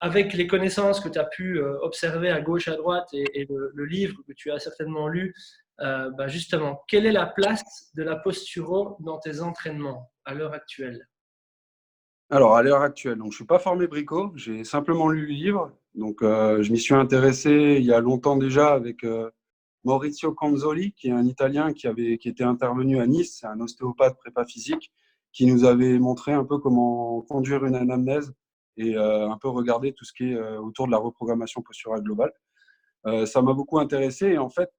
avec les connaissances que tu as pu observer à gauche, à droite et le livre que tu as certainement lu, justement, quelle est la place de la posturo dans tes entraînements à l'heure actuelle? Alors, à l'heure actuelle, donc, je ne suis pas formé Brico, j'ai simplement lu le livre. Donc, je m'y suis intéressé il y a longtemps déjà avec Maurizio Canzoli, qui est un Italien qui était intervenu à Nice, c'est un ostéopathe prépa physique, qui nous avait montré un peu comment conduire une anamnèse et un peu regarder tout ce qui est autour de la reprogrammation posturale globale. Ça m'a beaucoup intéressé et en fait,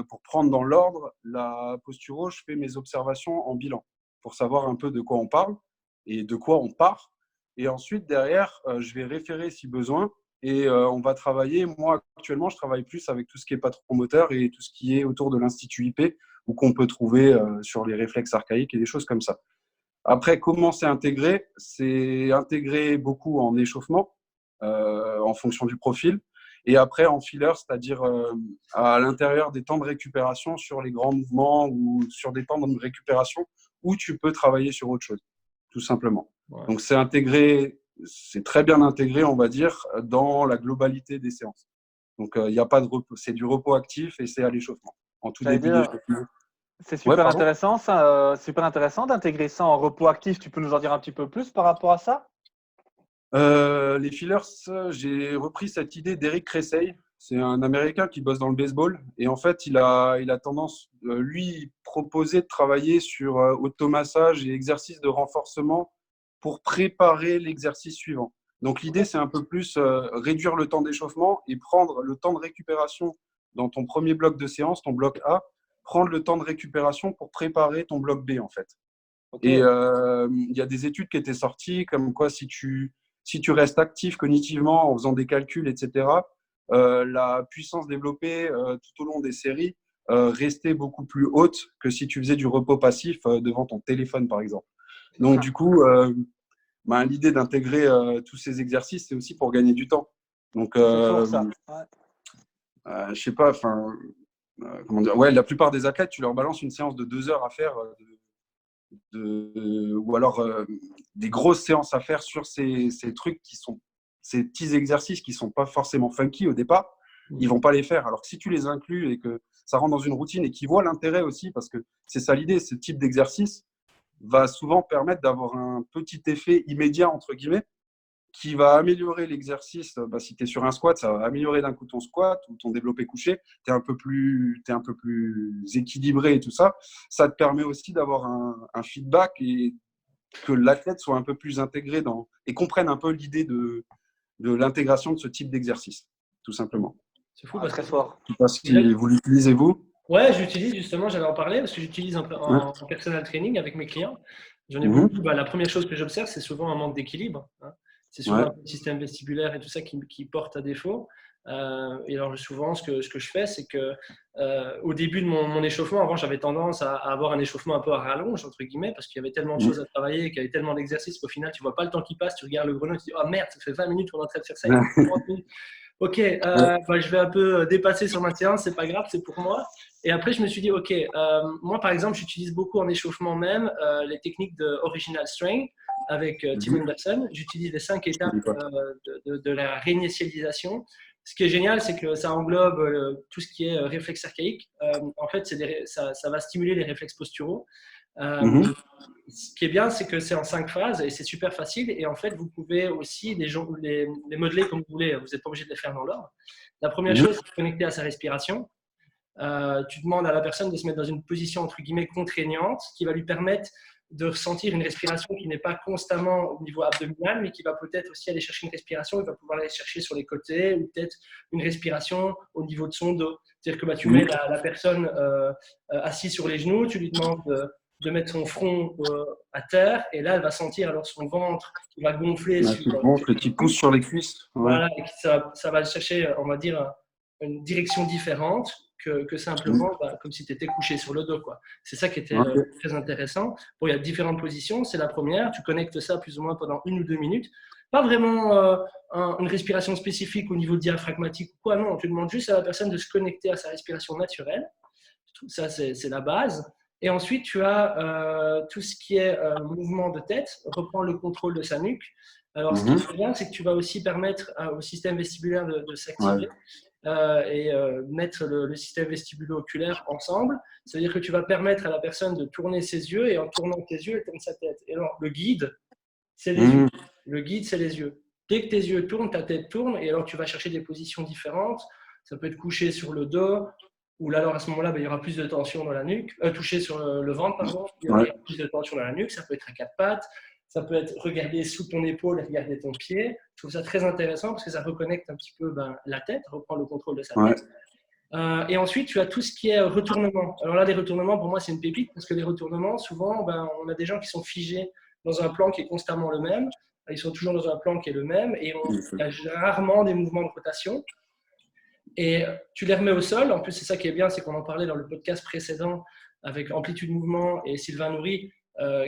pour prendre dans l'ordre, la posturo, je fais mes observations en bilan pour savoir un peu de quoi on parle et de quoi on part. Et ensuite, derrière, je vais référer si besoin et on va travailler. Moi, actuellement, je travaille plus avec tout ce qui est patron moteur et tout ce qui est autour de l'Institut IP ou qu'on peut trouver sur les réflexes archaïques et des choses comme ça. Après, comment c'est intégré? C'est intégré beaucoup en échauffement en fonction du profil. Et après, en filler, c'est-à-dire à l'intérieur des temps de récupération sur les grands mouvements ou sur des temps de récupération où tu peux travailler sur autre chose, tout simplement. Ouais. Donc, c'est intégré, c'est très bien intégré, on va dire, dans la globalité des séances. Donc, il n'y a pas de repos, c'est du repos actif et c'est à l'échauffement, en tout J'allais début dire, d'échauffement. c'est Ouais, super pardon. intéressant, ça, super intéressant d'intégrer ça en repos actif. Tu peux nous en dire un petit peu plus par rapport à ça? Les fillers, j'ai repris cette idée d'Eric Cressey. C'est un Américain qui bosse dans le baseball. Et en fait, il a tendance, lui, proposer de travailler sur automassage et exercices de renforcement pour préparer l'exercice suivant. Donc, l'idée, c'est un peu plus réduire le temps d'échauffement et prendre le temps de récupération dans ton premier bloc de séance, ton bloc A, prendre le temps de récupération pour préparer ton bloc B, en fait. Ok. Et il y a des études qui étaient sorties comme quoi si tu restes actif cognitivement en faisant des calculs, etc., la puissance développée tout au long des séries restait beaucoup plus haute que si tu faisais du repos passif devant ton téléphone, par exemple. Donc, du coup, l'idée d'intégrer tous ces exercices, c'est aussi pour gagner du temps. Donc, C'est fort ça. Ouais. je sais pas, comment dire, ouais, la plupart des athlètes, tu leur balances une séance de 2 heures à faire ou alors des grosses séances à faire sur ces trucs ces petits exercices qui sont pas forcément funky au départ, ils vont pas les faire. Alors que si tu les inclus et que ça rentre dans une routine et qu'ils voient l'intérêt aussi, parce que c'est ça l'idée, ce type d'exercice va souvent permettre d'avoir un petit effet immédiat, entre guillemets, qui va améliorer l'exercice. Si tu es sur un squat, ça va améliorer d'un coup ton squat ou ton développé couché. Tu es un peu plus équilibré et tout ça. Ça te permet aussi d'avoir un feedback et que l'athlète soit un peu plus intégré et comprenne un peu l'idée de l'intégration de ce type d'exercice, tout simplement. C'est fou parce que Très fort. Je ne sais pas si vous l'utilisez, vous. ouais, j'utilise justement, j'allais en parler parce que j'utilise un peu Ouais. en personal training avec mes clients. J'en ai Mhm. beaucoup. La première chose que j'observe, c'est souvent un manque d'équilibre, hein. C'est souvent Ouais. un système vestibulaire et tout ça qui porte à défaut. Et alors souvent, ce que je fais, c'est que au début de mon échauffement, avant, j'avais tendance à avoir un échauffement un peu à rallonge, entre guillemets, parce qu'il y avait tellement de choses à travailler, qu'il y avait tellement d'exercices qu'au final, tu vois pas le temps qui passe, tu regardes le chrono et tu dis « Oh merde, ça fait 20 minutes qu'on est en train de faire ça, il faut 30 minutes. » Ok, je vais un peu dépasser sur ma séance, c'est pas grave, c'est pour moi. Et après, je me suis dit, ok, moi par exemple, j'utilise beaucoup en échauffement même les techniques de Original Strength avec Tim Henderson. J'utilise les 5 étapes de la réinitialisation. Ce qui est génial, c'est que ça englobe tout ce qui est réflexe archaïque. En fait, ça va stimuler les réflexes posturaux. Ce qui est bien, c'est que c'est en 5 phases et c'est super facile. Et en fait, vous pouvez aussi les modeler comme vous voulez. Vous n'êtes pas obligé de les faire dans l'ordre. La première chose, c'est de connecter à sa respiration. Tu demandes à la personne de se mettre dans une position entre guillemets contraignante qui va lui permettre de ressentir une respiration qui n'est pas constamment au niveau abdominal, mais qui va peut-être aussi aller chercher une respiration, il va pouvoir aller chercher sur les côtés, ou peut-être une respiration au niveau de son dos. C'est-à-dire que tu mets la personne assise sur les genoux, tu lui demandes de mettre son front à terre, et là, elle va sentir alors son ventre qui va gonfler sur Qui qui pousse sur les cuisses. Ouais. voilà, et ça va chercher, on va dire, une direction différente que simplement comme si tu étais couché sur le dos, quoi. C'est ça qui était très intéressant. Bon, il y a différentes positions. C'est la première. Tu connectes ça plus ou moins pendant 1 ou 2 minutes. Pas vraiment une respiration spécifique au niveau diaphragmatique ou quoi. Non, tu demandes juste à la personne de se connecter à sa respiration naturelle. Ça, c'est la base. Et ensuite, tu as tout ce qui est mouvement de tête, reprendre le contrôle de sa nuque. Alors, ce qui est bien, c'est que tu vas aussi permettre au système vestibulaire de s'activer et mettre le système vestibulo-oculaire ensemble. C'est-à-dire que tu vas permettre à la personne de tourner ses yeux et en tournant tes yeux, elle tourne sa tête. Et alors, le guide, c'est les yeux. Le guide, c'est les yeux. Dès que tes yeux tournent, ta tête tourne et alors tu vas chercher des positions différentes. Ça peut être couché sur le dos, ou là, alors à ce moment-là, il y aura plus de tension dans la nuque. Touché sur le ventre, pardon, il y aura plus de tension dans la nuque. Ça peut être à quatre pattes. Ça peut être regarder sous ton épaule et regarder ton pied. Je trouve ça très intéressant parce que ça reconnecte un petit peu la tête, reprend le contrôle de sa tête. Et ensuite, tu as tout ce qui est retournement. Alors là, les retournements, pour moi, c'est une pépite parce que les retournements, souvent, on a des gens qui sont figés dans un plan qui est constamment le même. Ils sont toujours dans un plan qui est le même et il y a rarement des mouvements de rotation. Et tu les remets au sol. En plus, c'est ça qui est bien, c'est qu'on en parlait dans le podcast précédent avec Amplitude Mouvement et Sylvain Nourry,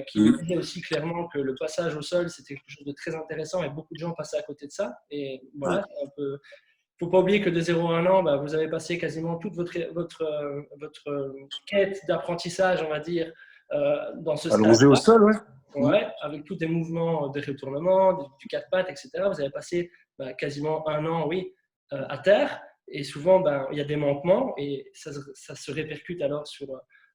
qui disait aussi clairement que le passage au sol, c'était quelque chose de très intéressant et beaucoup de gens passaient à côté de ça. Et voilà, il ne faut pas oublier que de 0 à 1 an, vous avez passé quasiment toute votre quête d'apprentissage, on va dire, dans ce stade. Allongé au sol, avec tous des mouvements de retournement, du quatre pattes, etc. Vous avez passé quasiment 1 an, à terre. Et souvent, il y a des manquements et ça se répercute alors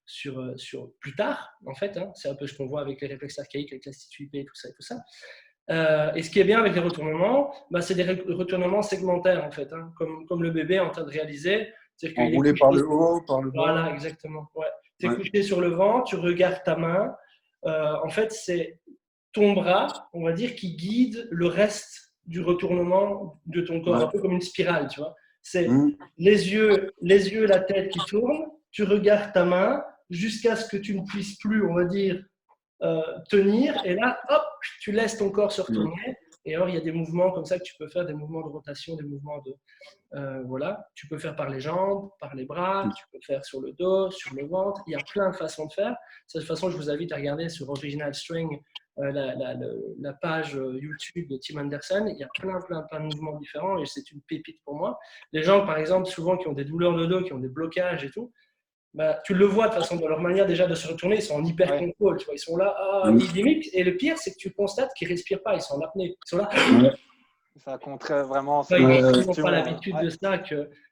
sur plus tard, en fait. C'est un peu ce qu'on voit avec les réflexes archaïques, avec la stituité et tout ça. Et ce qui est bien avec les retournements, c'est des retournements segmentaires, en fait, comme le bébé est en train de réaliser. Enroulé par le haut, par le bas. Voilà, exactement. Ouais. Tu es couché sur le ventre, tu regardes ta main. En fait, c'est ton bras, on va dire, qui guide le reste du retournement de ton corps, un peu comme une spirale, tu vois. C'est les yeux, la tête qui tournent, tu regardes ta main jusqu'à ce que tu ne puisses plus, on va dire, tenir. Et là, hop, tu laisses ton corps se retourner. Et alors, il y a des mouvements comme ça que tu peux faire, des mouvements de rotation, des mouvements de… voilà, tu peux faire par les jambes, par les bras, tu peux faire sur le dos, sur le ventre. Il y a plein de façons de faire. De toute façon, je vous invite à regarder sur Original String la page YouTube de Tim Anderson. Il y a plein de mouvements différents et c'est une pépite pour moi. Les gens, par exemple, souvent qui ont des douleurs de dos, qui ont des blocages et tout, tu le vois de toute façon dans leur manière déjà de se retourner, ils sont en hyper contrôle, tu vois, ils sont là, ils limitent, et le pire c'est que tu constates qu'ils respirent pas, ils sont en apnée, ils sont là. Ça compterait vraiment. Ils n'ont pas l'habitude de ça.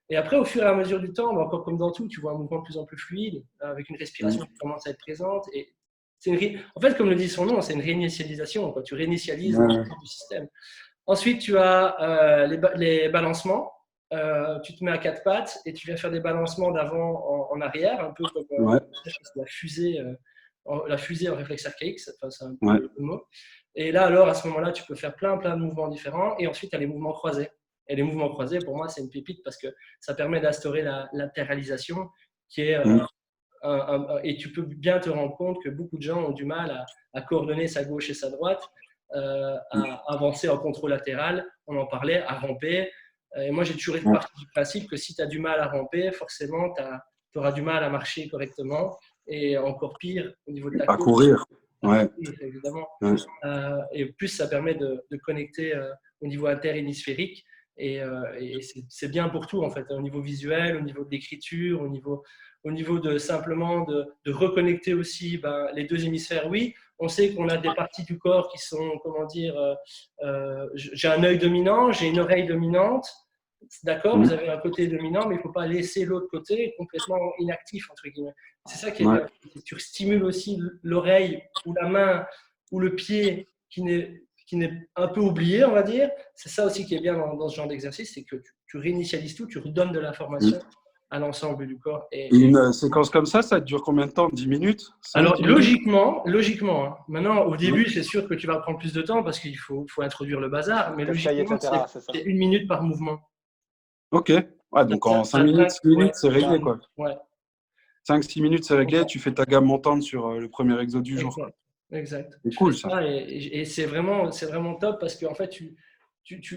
Et après, au fur et à mesure du temps, encore comme dans tout, tu vois un mouvement de plus en plus fluide, avec une respiration qui commence à être présente. Et en fait, comme le dit son nom, c'est une réinitialisation. Quand tu réinitialises le système. Ensuite, tu as les balancements. Tu te mets à quatre pattes et tu viens faire des balancements d'avant en arrière, un peu comme la fusée en réflexe archaïque, c'est un peu le mot. Et là, alors, à ce moment-là, tu peux faire plein de mouvements différents. Et ensuite, tu as les mouvements croisés. Et les mouvements croisés, pour moi, c'est une pépite parce que ça permet d'instaurer la latéralisation qui est… et tu peux bien te rendre compte que beaucoup de gens ont du mal à coordonner sa gauche et sa droite, à avancer en contrôle latéral, on en parlait, à ramper. Et moi, j'ai toujours été parti du principe que si tu as du mal à ramper, forcément, tu auras du mal à marcher correctement. Et encore pire, au niveau de ta à courir. Évidemment. Et plus, ça permet de connecter au niveau interhémisphérique. Et c'est bien pour tout, en fait, au niveau visuel, au niveau de l'écriture, au niveau de simplement de reconnecter aussi les deux hémisphères. Oui, on sait qu'on a des parties du corps qui sont, comment dire, j'ai un œil dominant, j'ai une oreille dominante. D'accord, vous avez un côté dominant, mais il ne faut pas laisser l'autre côté complètement inactif, entre guillemets. C'est ça qui est bien. Tu stimules aussi l'oreille ou la main ou le pied qui n'est un peu oublié, on va dire. C'est ça aussi qui est bien dans ce genre d'exercice, c'est que tu réinitialises tout, tu redonnes de l'information à l'ensemble du corps. Et une séquence comme ça dure combien de temps? 10 minutes? Alors, logiquement, maintenant, au début, c'est sûr que tu vas prendre plus de temps parce qu'il faut introduire le bazar, mais logiquement, c'est 1 minute par mouvement. Ok. Donc en 5 minutes, 6 minutes, c'est réglé, quoi. 5-6 minutes, c'est réglé. Tu fais ta gamme montante sur le premier exo du jour. Exact. C'est cool, ça. Et c'est vraiment top parce qu'en fait,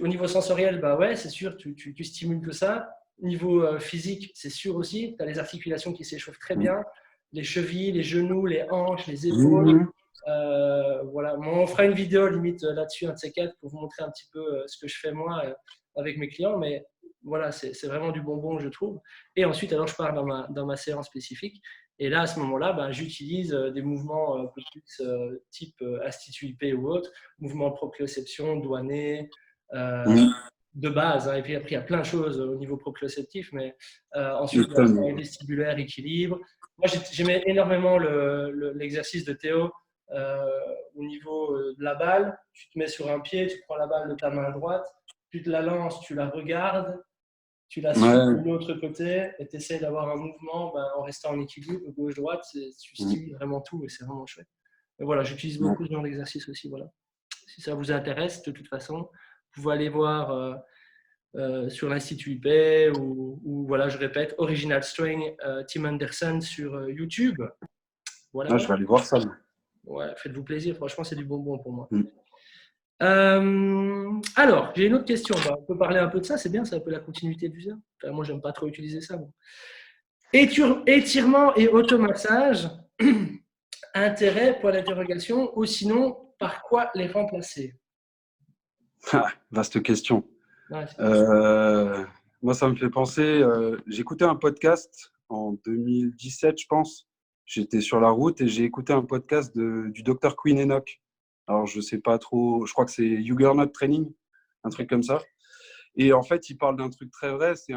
au niveau sensoriel, c'est sûr, tu stimules tout ça. Niveau physique, c'est sûr aussi. Tu as les articulations qui s'échauffent très bien. Les chevilles, les genoux, les hanches, les épaules. Voilà. On fera une vidéo limite là-dessus, un de ces quatre, pour vous montrer un petit peu ce que je fais moi avec mes clients. Mais voilà, c'est vraiment du bonbon, je trouve. Et ensuite, alors, je pars dans ma séance spécifique. Et là, à ce moment-là, ben, j'utilise des mouvements un peu plus type institut IP ou autre, mouvements de proprioception, douanés, Mhm. de base. Hein. Et puis après, il y a plein de choses au niveau proprioceptif, mais ensuite, Méthode. vestibulaire, équilibre. Moi, j'aimais énormément l'exercice de Théo au niveau de la balle. Tu te mets sur un pied, tu prends la balle de ta main droite, tu te la lances, tu la regardes, tu la suis Ouais. de l'autre côté et tu essaies d'avoir un mouvement en restant en équilibre, gauche-droite. Tu stimules vraiment tout et c'est vraiment chouette. Et voilà, j'utilise beaucoup ce genre d'exercice aussi. Voilà. Si ça vous intéresse, de toute façon, vous pouvez aller voir sur l'Institut IP ou voilà, je répète, Original String, Tim Anderson sur YouTube. Voilà, Ah, je voilà. vais aller voir ça. Ouais, faites-vous plaisir, franchement, c'est du bonbon pour moi. Mm. Alors, j'ai une autre question. On peut parler un peu de ça, c'est bien, c'est un peu la continuité du ça. Enfin, moi, j'aime pas trop utiliser ça. Bon. Étirement et automassage, intérêt, point d'interrogation, ou sinon, par quoi les remplacer? Ah, vaste question. Ouais, Moi, ça me fait penser, j'écoutais un podcast en 2017, je pense. J'étais sur la route et j'ai écouté un podcast du docteur Quinn Enoch. Alors, je sais pas trop, je crois que c'est Juggernaut Training, un truc comme ça. Et en fait, il parle d'un truc très vrai, c'est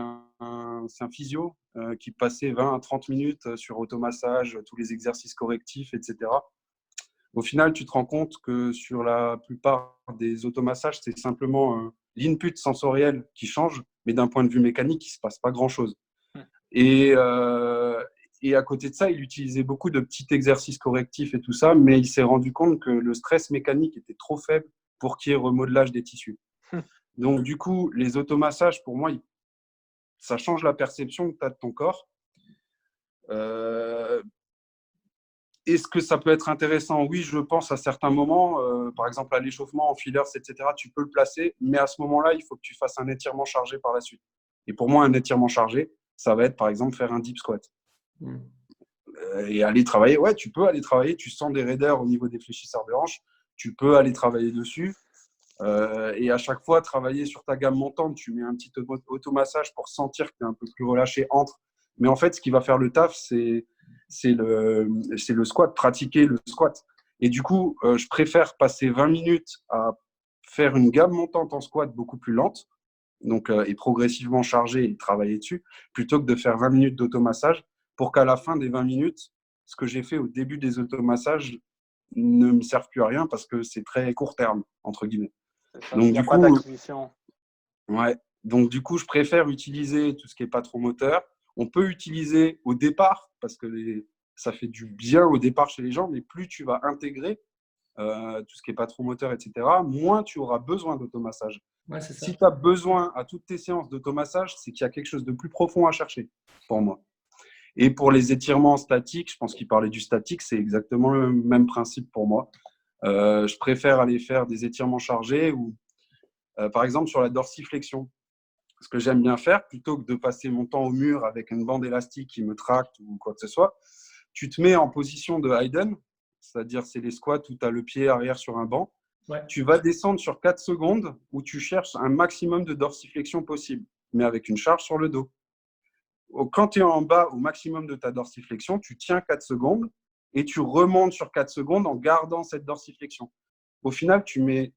c'est un physio qui passait 20 à 30 minutes sur automassage, tous les exercices correctifs, etc. Au final, tu te rends compte que sur la plupart des automassages, c'est simplement l'input sensoriel qui change, mais d'un point de vue mécanique, il ne se passe pas grand-chose. Et, euh, et à côté de ça, il utilisait beaucoup de petits exercices correctifs et tout ça, mais il s'est rendu compte que le stress mécanique était trop faible pour qu'il y ait remodelage des tissus. Donc, du coup, les automassages, pour moi, ça change la perception que tu as de ton corps. Est-ce que ça peut être intéressant? Oui, je pense à certains moments, par exemple à l'échauffement, en fillers, etc., tu peux le placer, mais à ce moment-là, il faut que tu fasses un étirement chargé par la suite. Et pour moi, un étirement chargé, ça va être par exemple faire un deep squat. Et aller travailler, ouais, tu peux aller travailler, tu sens des raideurs au niveau des fléchisseurs de hanches, tu peux aller travailler dessus. Et à chaque fois, travailler sur ta gamme montante, tu mets un petit automassage pour sentir que tu es un peu plus relâché entre. Mais en fait, ce qui va faire le taf, c'est le squat, pratiquer le squat. Et du coup, je préfère passer 20 minutes à faire une gamme montante en squat beaucoup plus lente, donc, et progressivement charger et travailler dessus, plutôt que de faire 20 minutes d'automassage pour qu'à la fin des 20 minutes, ce que j'ai fait au début des automassages ne me serve plus à rien parce que c'est très court terme, entre guillemets. Donc, du coup, ouais. Donc, du coup, je préfère utiliser tout ce qui n'est pas trop moteur. On peut utiliser au départ, parce que ça fait du bien au départ chez les gens, mais plus tu vas intégrer tout ce qui n'est pas trop moteur, etc., moins tu auras besoin d'automassage. Ouais, c'est ça. Si tu as besoin à toutes tes séances d'automassage, c'est qu'il y a quelque chose de plus profond à chercher, pour moi. Et pour les étirements statiques, je pense qu'il parlait du statique, c'est exactement le même principe pour moi. Je préfère aller faire des étirements chargés ou, par exemple, sur la dorsiflexion. Ce que j'aime bien faire, plutôt que de passer mon temps au mur avec une bande élastique qui me tracte ou quoi que ce soit, tu te mets en position de Hayden, c'est-à-dire c'est les squats où tu as le pied arrière sur un banc. Ouais. Tu vas descendre sur 4 secondes où tu cherches un maximum de dorsiflexion possible, mais avec une charge sur le dos. Quand tu es en bas au maximum de ta dorsiflexion, tu tiens 4 secondes et tu remontes sur 4 secondes en gardant cette dorsiflexion. Au final, tu mets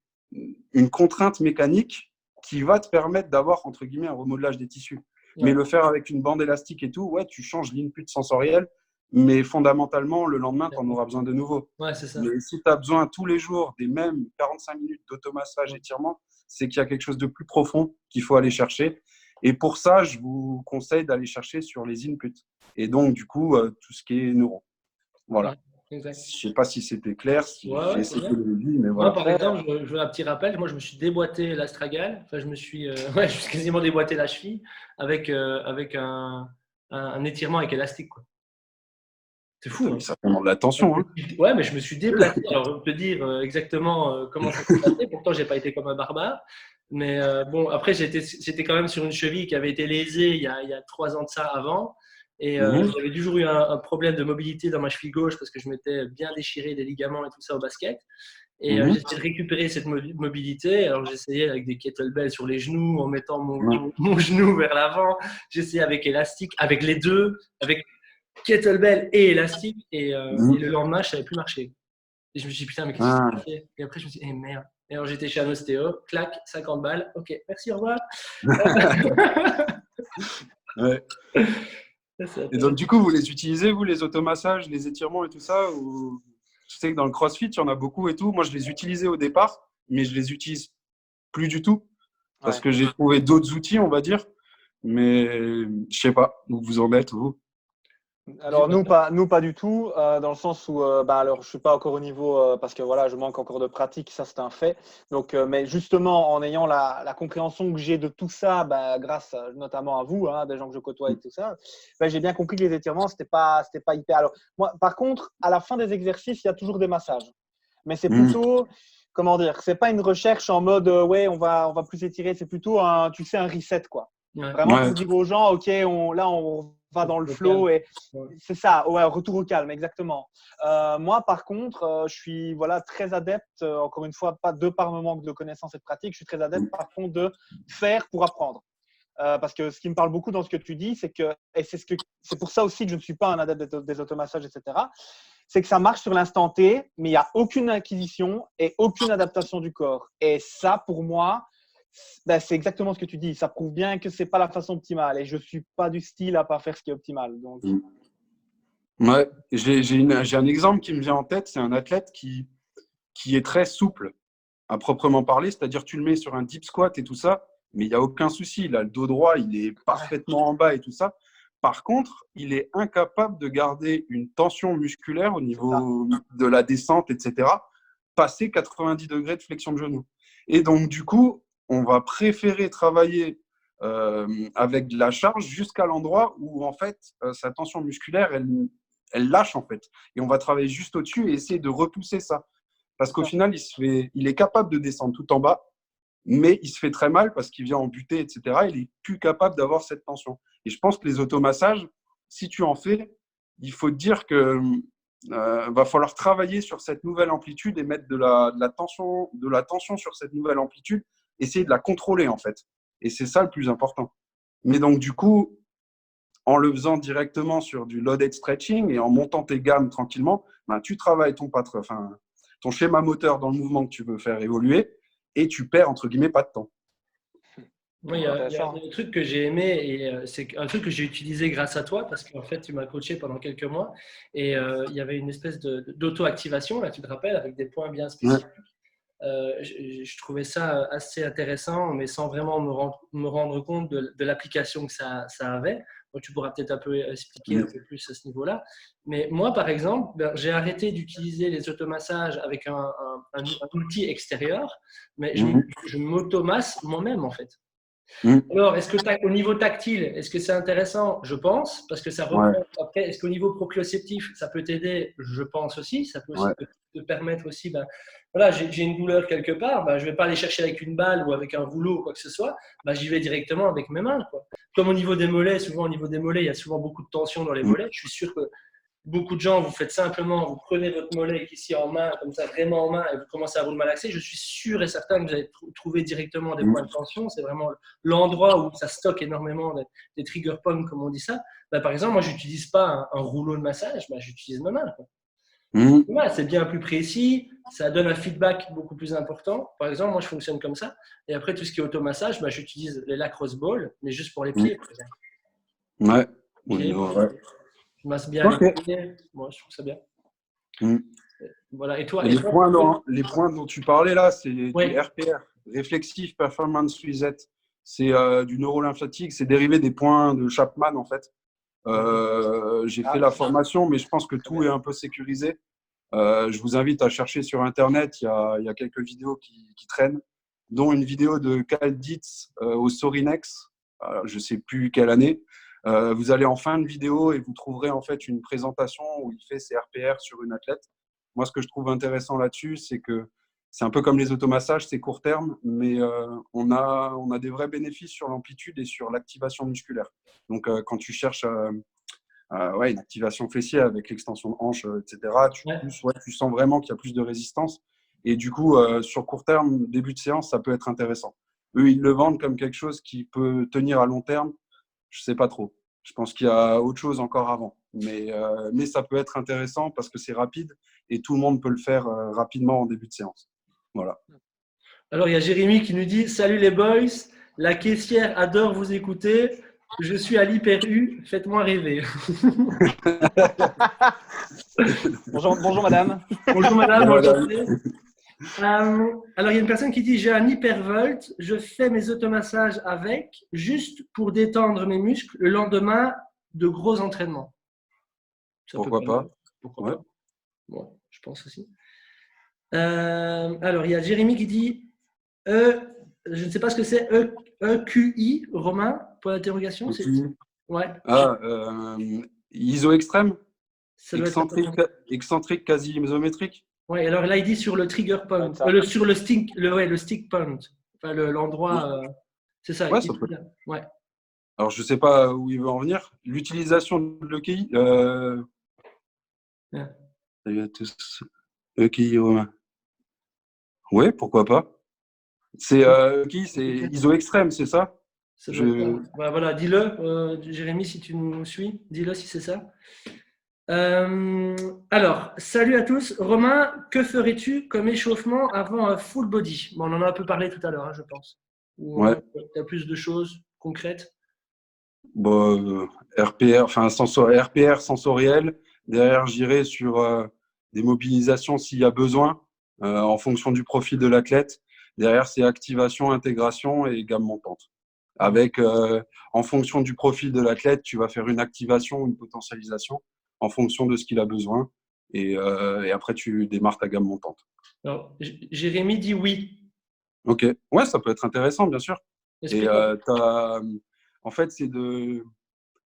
une contrainte mécanique qui va te permettre d'avoir, entre guillemets, un remodelage des tissus. Ouais. Mais le faire avec une bande élastique et tout, ouais, tu changes l'input sensoriel, mais fondamentalement, le lendemain, tu en auras besoin de nouveau. Ouais, c'est ça. Mais si tu as besoin tous les jours des mêmes 45 minutes d'automassage, étirement, c'est qu'il y a quelque chose de plus profond qu'il faut aller chercher. Et pour ça, je vous conseille d'aller chercher sur les inputs. Et donc, du coup, tout ce qui est neuro. Voilà. Ouais. Exact. Je ne sais pas si c'était clair, si j'ai essayé de le dire, mais voilà. Moi, par exemple, je veux un petit rappel. Moi, je me suis déboîté l'astragale. Enfin, je me suis quasiment déboîté la cheville avec un étirement avec élastique, quoi. C'est fou. Hein. Ça demande de l'attention. Hein. Ouais, mais je me suis déplacé. Alors, je peux dire exactement comment ça s'est passé. Pourtant, je n'ai pas été comme un barbare. Mais bon, après, j'étais quand même sur une cheville qui avait été lésée il y a 3 ans de ça avant. Et j'avais toujours eu un problème de mobilité dans ma cheville gauche parce que je m'étais bien déchiré des ligaments et tout ça au basket. Et j'essayais de récupérer cette mobilité. Alors, j'essayais avec des kettlebells sur les genoux, en mettant mon genou vers l'avant. J'essayais avec élastique, avec les deux, avec kettlebell et élastique. Et Mhm. le lendemain, je ne savais plus marcher. Et je me suis dit, putain, mais qu'est-ce qui s'est Ah, passé? Et après, je me suis dit, eh merde. Et alors, j'étais chez un ostéo, clac, 50 balles. Ok, merci, au revoir. ouais. C'est Et donc, intéressant. du coup, vous les utilisez, vous, les automassages, les étirements et tout ça ou... Je sais que dans le CrossFit, il y en a beaucoup et tout. Moi, je les utilisais au départ, mais je les utilise plus du tout parce Ouais. que j'ai trouvé d'autres outils, on va dire. Mais je sais pas où vous en êtes, vous. Alors nous pas du tout, dans le sens où alors je suis pas encore au niveau parce que voilà je manque encore de pratique, ça c'est un fait. Donc mais justement en ayant la compréhension que j'ai de tout ça, grâce notamment à vous, hein, des gens que je côtoie et tout ça, j'ai bien compris que les étirements c'était pas hyper. Alors moi par contre à la fin des exercices il y a toujours des massages, mais c'est Mmh. plutôt comment dire, c'est pas une recherche en mode ouais on va plus étirer, c'est plutôt un tu sais un reset quoi. Ouais, Vraiment Ouais. pour dire aux gens ok on va dans le au calme. flow et Ouais. c'est ça, ouais, retour au calme, exactement. Moi, par contre, je suis voilà, très adepte, encore une fois, pas de par mon manque de connaissances et de pratique, je suis très adepte, par contre, de faire pour apprendre. Parce que ce qui me parle beaucoup dans ce que tu dis, c'est que, et c'est pour ça aussi que je ne suis pas un adepte des automassages, etc., c'est que ça marche sur l'instant T, mais il n'y a aucune acquisition et aucune adaptation du corps. Et ça, pour moi, c'est exactement ce que tu dis. Ça prouve bien que ce n'est pas la façon optimale. Et je ne suis pas du style à pas faire ce qui est optimal. Donc, Ouais. J'ai un exemple qui me vient en tête. C'est un athlète qui est très souple, à proprement parler. C'est-à-dire, tu le mets sur un deep squat et tout ça, mais il n'y a aucun souci. Il a le dos droit, il est ouais, parfaitement en bas et tout ça. Par contre, il est incapable de garder une tension musculaire au c'est ça. niveau de la descente, etc., passer 90 degrés de flexion de genou. Et donc, du coup, on va préférer travailler avec de la charge jusqu'à l'endroit où, en fait, sa tension musculaire, elle lâche, en fait. Et on va travailler juste au-dessus et essayer de repousser ça. Parce qu'au Ça. final, il est capable de descendre tout en bas, mais il se fait très mal parce qu'il vient en butée, etc. Il est plus capable d'avoir cette tension. Et je pense que les automassages, si tu en fais, il faut te dire que va falloir travailler sur cette nouvelle amplitude et mettre de la tension sur cette nouvelle amplitude, essayer de la contrôler en fait. Et c'est ça le plus important. Mais donc du coup, en le faisant directement sur du loaded stretching et en montant tes gammes tranquillement, tu travailles ton schéma moteur dans le mouvement que tu veux faire évoluer et tu perds, entre guillemets, pas de temps. Moi, il y a Intéressant. un truc que j'ai aimé et c'est un truc que j'ai utilisé grâce à toi parce qu'en fait, tu m'as coaché pendant quelques mois et il y avait une espèce d'auto-activation, là, tu te rappelles, avec des points bien Ouais. spécifiques. Je trouvais ça assez intéressant, mais sans vraiment me rendre compte de l'application que ça avait. Donc, tu pourras peut-être un peu expliquer un peu plus à ce niveau-là. Mais moi, par exemple, j'ai arrêté d'utiliser les automassages avec un outil extérieur, mais Mmh. je m'automasse moi-même, en fait. Mmh. Alors, au niveau tactile, est-ce que c'est intéressant? Je pense, parce que ça Ouais. reprend. Après, est-ce qu'au niveau proprioceptif, ça peut t'aider? Je pense aussi. Ça peut aussi Ouais. te permettre aussi, voilà, j'ai une douleur quelque part, je ne vais pas aller chercher avec une balle ou avec un rouleau ou quoi que ce soit, j'y vais directement avec mes mains, quoi. Comme au niveau des mollets, souvent au niveau des mollets, il y a souvent beaucoup de tension dans les Mmh. mollets. Je suis sûr que beaucoup de gens, vous faites simplement, vous prenez votre mollet ici en main, comme ça, vraiment en main, et vous commencez à vous le malaxer. Je suis sûr et certain que vous allez trouver directement des Mmh. points de tension. C'est vraiment l'endroit où ça stocke énormément des trigger points, comme on dit ça. Par exemple, moi, je n'utilise pas un rouleau de massage, j'utilise ma main, quoi. Mmh. Ouais, c'est bien plus précis, ça donne un feedback beaucoup plus important. Par exemple, moi, je fonctionne comme ça. Et après, tout ce qui est automassage, j'utilise les lacrosse balls, mais juste pour les Mmh. pieds, par exemple. Ouais. Oui, Pieds, ouais. je masse bien les Ok. pieds. Moi, je trouve ça bien. Mmh. Voilà. Et Et toi, les points dont tu parlais là, c'est du oui. RPR, Reflexive Performance Reset. C'est du neurolymphatique, c'est dérivé des points de Chapman en fait. J'ai Ah fait oui, la formation, mais je pense que très tout bien. est un peu sécurisé. Je vous invite à chercher sur Internet, il y a quelques vidéos qui traînent, dont une vidéo de Cal Dietz au Sorinex, je ne sais plus quelle année. Vous allez en fin de vidéo et vous trouverez en fait une présentation où il fait ses RPR sur une athlète. Moi, ce que je trouve intéressant là-dessus, c'est que c'est un peu comme les automassages, c'est court terme, mais on a des vrais bénéfices sur l'amplitude et sur l'activation musculaire. Donc, quand tu cherches une activation fessière avec l'extension de hanche, etc., Ouais. tu sens vraiment qu'il y a plus de résistance. Et du coup, sur court terme, début de séance, ça peut être intéressant. Eux, ils le vendent comme quelque chose qui peut tenir à long terme. Je ne sais pas trop. Je pense qu'il y a autre chose encore avant. mais ça peut être intéressant parce que c'est rapide et tout le monde peut le faire rapidement en début de séance. Voilà. Alors, il y a Jérémy qui nous dit « Salut les boys, la caissière adore vous écouter. Je suis à l'Hyper-U, faites-moi rêver. » Bonjour madame. Bonjour madame, Voilà. enchantée. Alors, il y a une personne qui dit « J'ai un Hypervolt, je fais mes automassages avec, juste pour détendre mes muscles le lendemain de gros entraînements. » Ça peut Pourquoi pas? Pourquoi Ouais. pas? Bon, je pense aussi. Alors, il y a Jérémy qui dit je ne sais pas ce que c'est, EQI, Romain, pour l'interrogation. Ouais, Ah, iso extrême, ça doit être ça. excentrique quasi isométrique. Ouais, alors là, il dit sur le trigger point, sur le stick, le stick point, enfin, l'endroit, c'est ça. Ouais, ça peut. Ouais. Alors, je ne sais pas où il veut en venir. L'utilisation de l'EQI. Salut à tous. EQI, Romain. Oui, pourquoi pas. C'est EQI, c'est iso extrême, c'est ça? Voilà, dis-le, Jérémy, si tu nous suis, dis-le si c'est ça. Alors, salut à tous. Romain, que ferais-tu comme échauffement avant un full body? Bon, on en a un peu parlé tout à l'heure, je pense. Ouais. Tu as plus de choses concrètes? Bon, RPR, enfin RPR sensoriel. Derrière, j'irai sur des mobilisations s'il y a besoin, en fonction du profil de l'athlète. Derrière, c'est activation, intégration et gamme montante. Avec, en fonction du profil de l'athlète, tu vas faire une activation ou une potentialisation en fonction de ce qu'il a besoin. Et après, tu démarres ta gamme montante. Alors, Jérémy dit oui. Ok. Ouais, ça peut être intéressant, bien sûr. Et Explique-moi. en fait,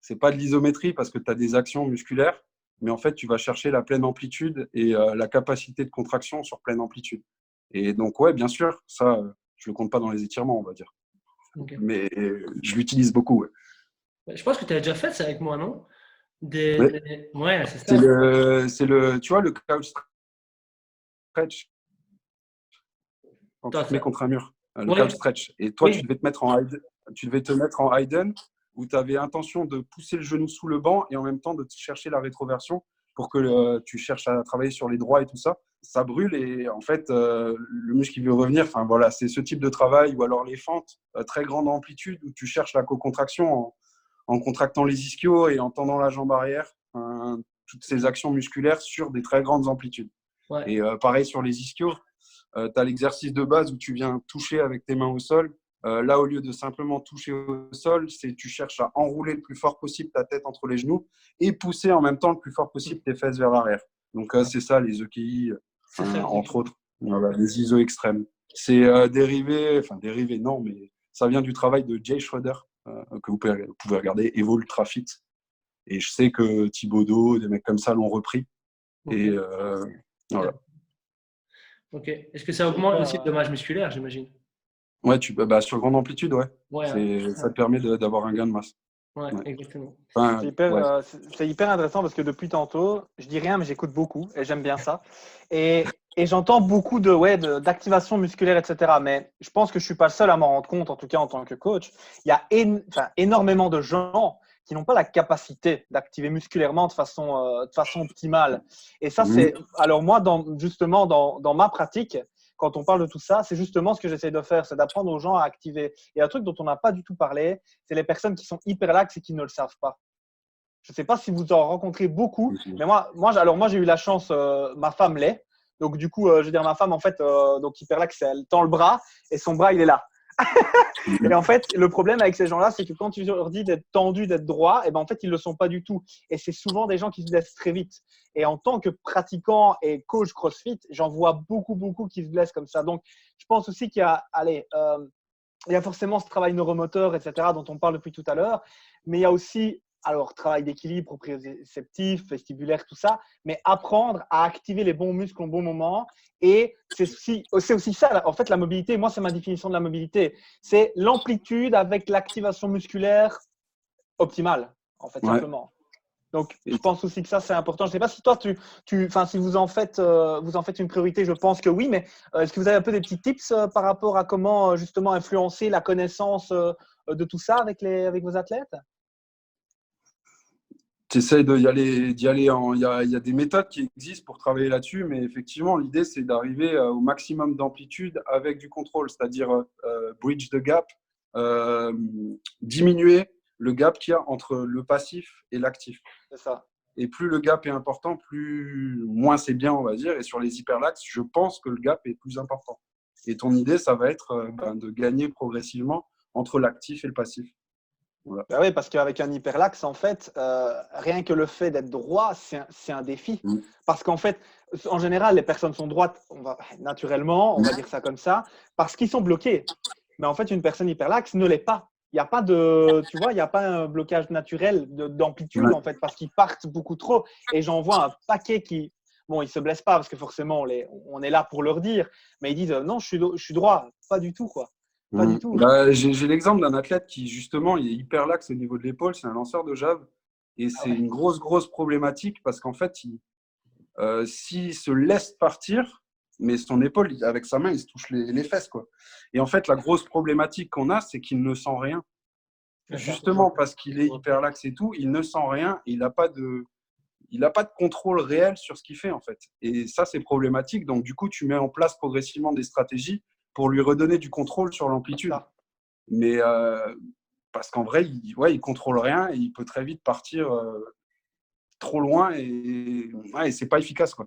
c'est pas de l'isométrie parce que tu as des actions musculaires, mais en fait, tu vas chercher la pleine amplitude et la capacité de contraction sur pleine amplitude. Et donc, ouais, bien sûr, ça, je le compte pas dans les étirements, on va dire. Okay. Mais je l'utilise beaucoup. Ouais. Je pense que tu as déjà fait ça avec moi, non? Ouais, c'est ça. Tu vois, le couch stretch, quand tu te mets contre un mur, le couch stretch. Et toi, tu devais te mettre en Hayden, où tu avais intention de pousser le genou sous le banc et en même temps de chercher la rétroversion pour que tu cherches à travailler sur les droits et tout ça. Ça brûle et en fait, le muscle qui veut revenir, enfin voilà, c'est ce type de travail ou alors les fentes, très grande amplitude où tu cherches la co-contraction en contractant les ischios et en tendant la jambe arrière, toutes ces actions musculaires sur des très grandes amplitudes. Ouais. Et pareil sur les ischios, tu as l'exercice de base où tu viens toucher avec tes mains au sol. Là, au lieu de simplement toucher au sol, tu cherches à enrouler le plus fort possible ta tête entre les genoux et pousser en même temps le plus fort possible tes fesses vers l'arrière. Donc, c'est ça, les EQI, entre autres. Voilà, les ISO extrêmes. C'est dérivé non, mais ça vient du travail de Jay Schroeder, que vous pouvez regarder, Evo Ultra Fit. Et je sais que Thibaudot, des mecs comme ça l'ont repris. Okay. Et voilà. Ok. Est-ce que ça augmente aussi le dommage musculaire, j'imagine? Ouais, sur grande amplitude, ouais. Ça te permet d'avoir un gain de masse. Ouais, exactement. Enfin, c'est hyper intéressant parce que depuis tantôt, je dis rien, mais j'écoute beaucoup et j'aime bien ça. Et j'entends beaucoup d'activation musculaire, etc. Mais je pense que je ne suis pas le seul à m'en rendre compte, en tout cas en tant que coach. Il y a énormément de gens qui n'ont pas la capacité d'activer musculairement de façon optimale. Et ça, c'est… Alors moi, justement, dans ma pratique, quand on parle de tout ça, c'est justement ce que j'essaie de faire, c'est d'apprendre aux gens à activer. Et un truc dont on n'a pas du tout parlé, c'est les personnes qui sont hyper laxes et qui ne le savent pas. Je ne sais pas si vous en rencontrez beaucoup, mais moi j'ai eu la chance, ma femme l'est. Donc du coup, je veux dire, ma femme, en fait, donc hyper laxe, elle tend le bras et son bras, il est là. Et en fait, le problème avec ces gens-là, c'est que quand tu leur dis d'être tendu, d'être droit, et ben en fait, ils ne le sont pas du tout. Et c'est souvent des gens qui se blessent très vite. Et en tant que pratiquant et coach CrossFit, j'en vois beaucoup qui se blessent comme ça. Donc, je pense aussi qu'il y a, il y a forcément ce travail neuromoteur, etc., dont on parle depuis tout à l'heure, mais il y a aussi, alors, travail d'équilibre, proprioceptif, vestibulaire, tout ça, mais apprendre à activer les bons muscles au bon moment. Et c'est aussi ça, en fait, la mobilité. Moi, c'est ma définition de la mobilité. C'est l'amplitude avec l'activation musculaire optimale, en fait, simplement. Donc, je pense aussi que ça, c'est important. Je ne sais pas si toi, si vous en faites une priorité, je pense que oui, mais est-ce que vous avez un peu des petits tips par rapport à comment, justement, influencer la connaissance de tout ça avec vos athlètes? d'y aller il y a des méthodes qui existent pour travailler là-dessus, mais effectivement, l'idée, c'est d'arriver au maximum d'amplitude avec du contrôle, c'est-à-dire bridge the gap, euh, diminuer le gap qu'il y a entre le passif et l'actif. C'est ça. Et plus le gap est important, moins c'est bien, on va dire. Et sur les hyperlaxes, je pense que le gap est plus important. Et ton idée, ça va être de gagner progressivement entre l'actif et le passif. Voilà. Ben oui, parce qu'avec un hyperlaxe, en fait, rien que le fait d'être droit, c'est un défi. Parce qu'en fait, en général, les personnes sont droites, naturellement, on va dire ça comme ça, parce qu'ils sont bloqués. Mais en fait, une personne hyperlaxe ne l'est pas. Il n'y a pas tu vois, il n'y a pas un blocage naturel d'amplitude, en fait, parce qu'ils partent beaucoup trop. Et j'en vois un paquet qui, bon, ils ne se blessent pas, parce que forcément, on est là pour leur dire, mais ils disent, non, je suis droit. Pas du tout, quoi. Pas du tout. Bah, j'ai l'exemple d'un athlète qui, justement, il est hyper lax au niveau de l'épaule, c'est un lanceur de jab. Et c'est une grosse problématique parce qu'en fait, s'il se laisse partir, mais son épaule, avec sa main, il se touche les fesses, quoi. Et en fait, la grosse problématique qu'on a, c'est qu'il ne sent rien. Justement, parce qu'il est hyper lax et tout, il ne sent rien et il n'a pas de contrôle réel sur ce qu'il fait, en fait. Et ça, c'est problématique. Donc, du coup, tu mets en place progressivement des stratégies pour lui redonner du contrôle sur l'amplitude. Mais parce qu'en vrai, il contrôle rien et il peut très vite partir trop loin et c'est pas efficace, quoi.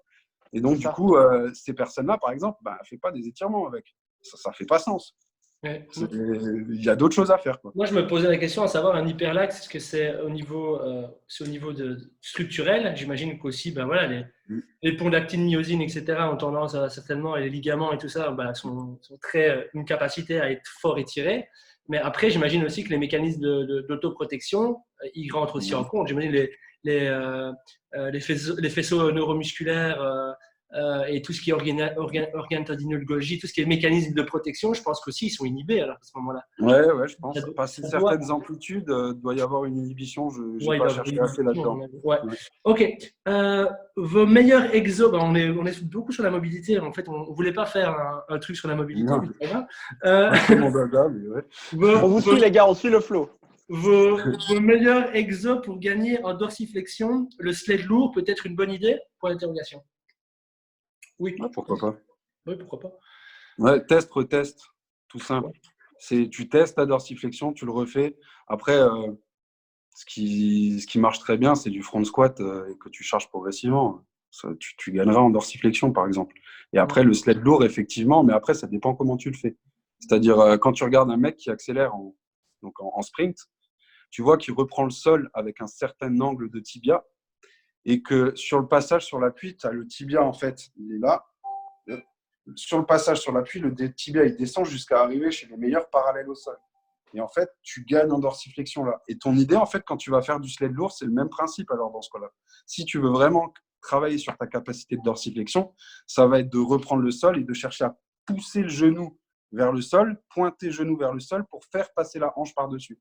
Et donc, du coup, ces personnes-là, par exemple, fais pas des étirements avec. Ça fait pas sens. Ouais. Il y a d'autres choses à faire, quoi. Moi, je me posais la question à savoir un hyperlaxe, est-ce que c'est au niveau structurel? J'imagine qu'aussi, voilà, les ponts d'actine, myosine, etc., ont tendance à certainement, et les ligaments et tout ça, sont très une capacité à être fort étirés. Mais après, j'imagine aussi que les mécanismes d'autoprotection, ils rentrent aussi en compte. J'imagine les faisceaux neuromusculaires et tout ce qui est organe tendinologie, tout ce qui est mécanisme de protection, je pense qu'aussi ils sont inhibés alors, à ce moment-là. Ouais, je pense. Passer certaines amplitudes, doit y avoir une inhibition. Je n'ai pas cherché assez là-dedans. Ouais. Ok. Vos meilleurs exos, on est beaucoup sur la mobilité. En fait, on ne voulait pas faire un truc sur la mobilité. Mon dada, mais ouais. On vous suit, les gars, on suit le flow. Vos meilleurs exos pour gagner en dorsiflexion, le sled lourd peut être une bonne idée? Point d'interrogation. Oui. Pourquoi pas? Oui, pourquoi pas. Ouais, test, retest, tout simple. Tu testes ta dorsiflexion, tu le refais. Après, ce qui marche très bien, c'est du front squat et que tu charges progressivement. Ça, tu gagneras en dorsiflexion, par exemple. Et après, le sled lourd, effectivement, mais après, ça dépend comment tu le fais. C'est-à-dire, quand tu regardes un mec qui accélère en sprint, tu vois qu'il reprend le sol avec un certain angle de tibia et que sur le passage sur l'appui, tu as le tibia, en fait, il est là. Sur le passage sur l'appui, le tibia, il descend jusqu'à arriver chez les meilleurs parallèles au sol. Et en fait, tu gagnes en dorsiflexion là. Et ton idée, en fait, quand tu vas faire du sled lourd, c'est le même principe alors dans ce cas-là. Si tu veux vraiment travailler sur ta capacité de dorsiflexion, ça va être de reprendre le sol et de chercher à pousser le genou vers le sol, pointer le genou vers le sol pour faire passer la hanche par-dessus.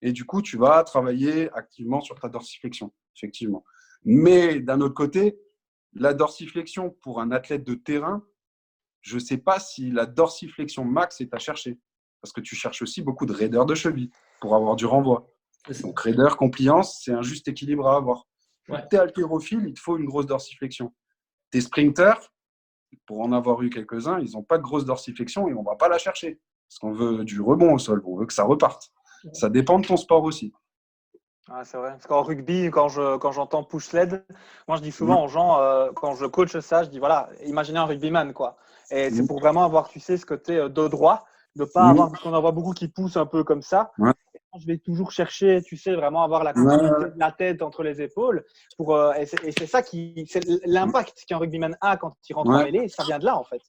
Et du coup, tu vas travailler activement sur ta dorsiflexion, effectivement. Mais d'un autre côté, la dorsiflexion pour un athlète de terrain, je ne sais pas si la dorsiflexion max est à chercher. Parce que tu cherches aussi beaucoup de raideur de cheville pour avoir du renvoi. Donc, raideur, compliance, c'est un juste équilibre à avoir. Tu es haltérophile, il te faut une grosse dorsiflexion. Tes sprinters, pour en avoir eu quelques-uns, ils n'ont pas de grosse dorsiflexion et on ne va pas la chercher. Parce qu'on veut du rebond au sol, on veut que ça reparte. Ça dépend de ton sport aussi. Ah, c'est vrai. Parce qu'en rugby, quand j'entends push sled, moi je dis souvent aux gens, quand je coach ça, je dis voilà, imaginez un rugbyman, quoi. Et c'est pour vraiment avoir, tu sais, ce côté dos droit, de ne pas avoir, parce qu'on en voit beaucoup qui poussent un peu comme ça. Ouais. Je vais toujours chercher, tu sais, vraiment avoir la continuité de la tête entre les épaules. Et c'est ça c'est l'impact qu'un rugbyman a quand il rentre en mêlée, ça vient de là, en fait.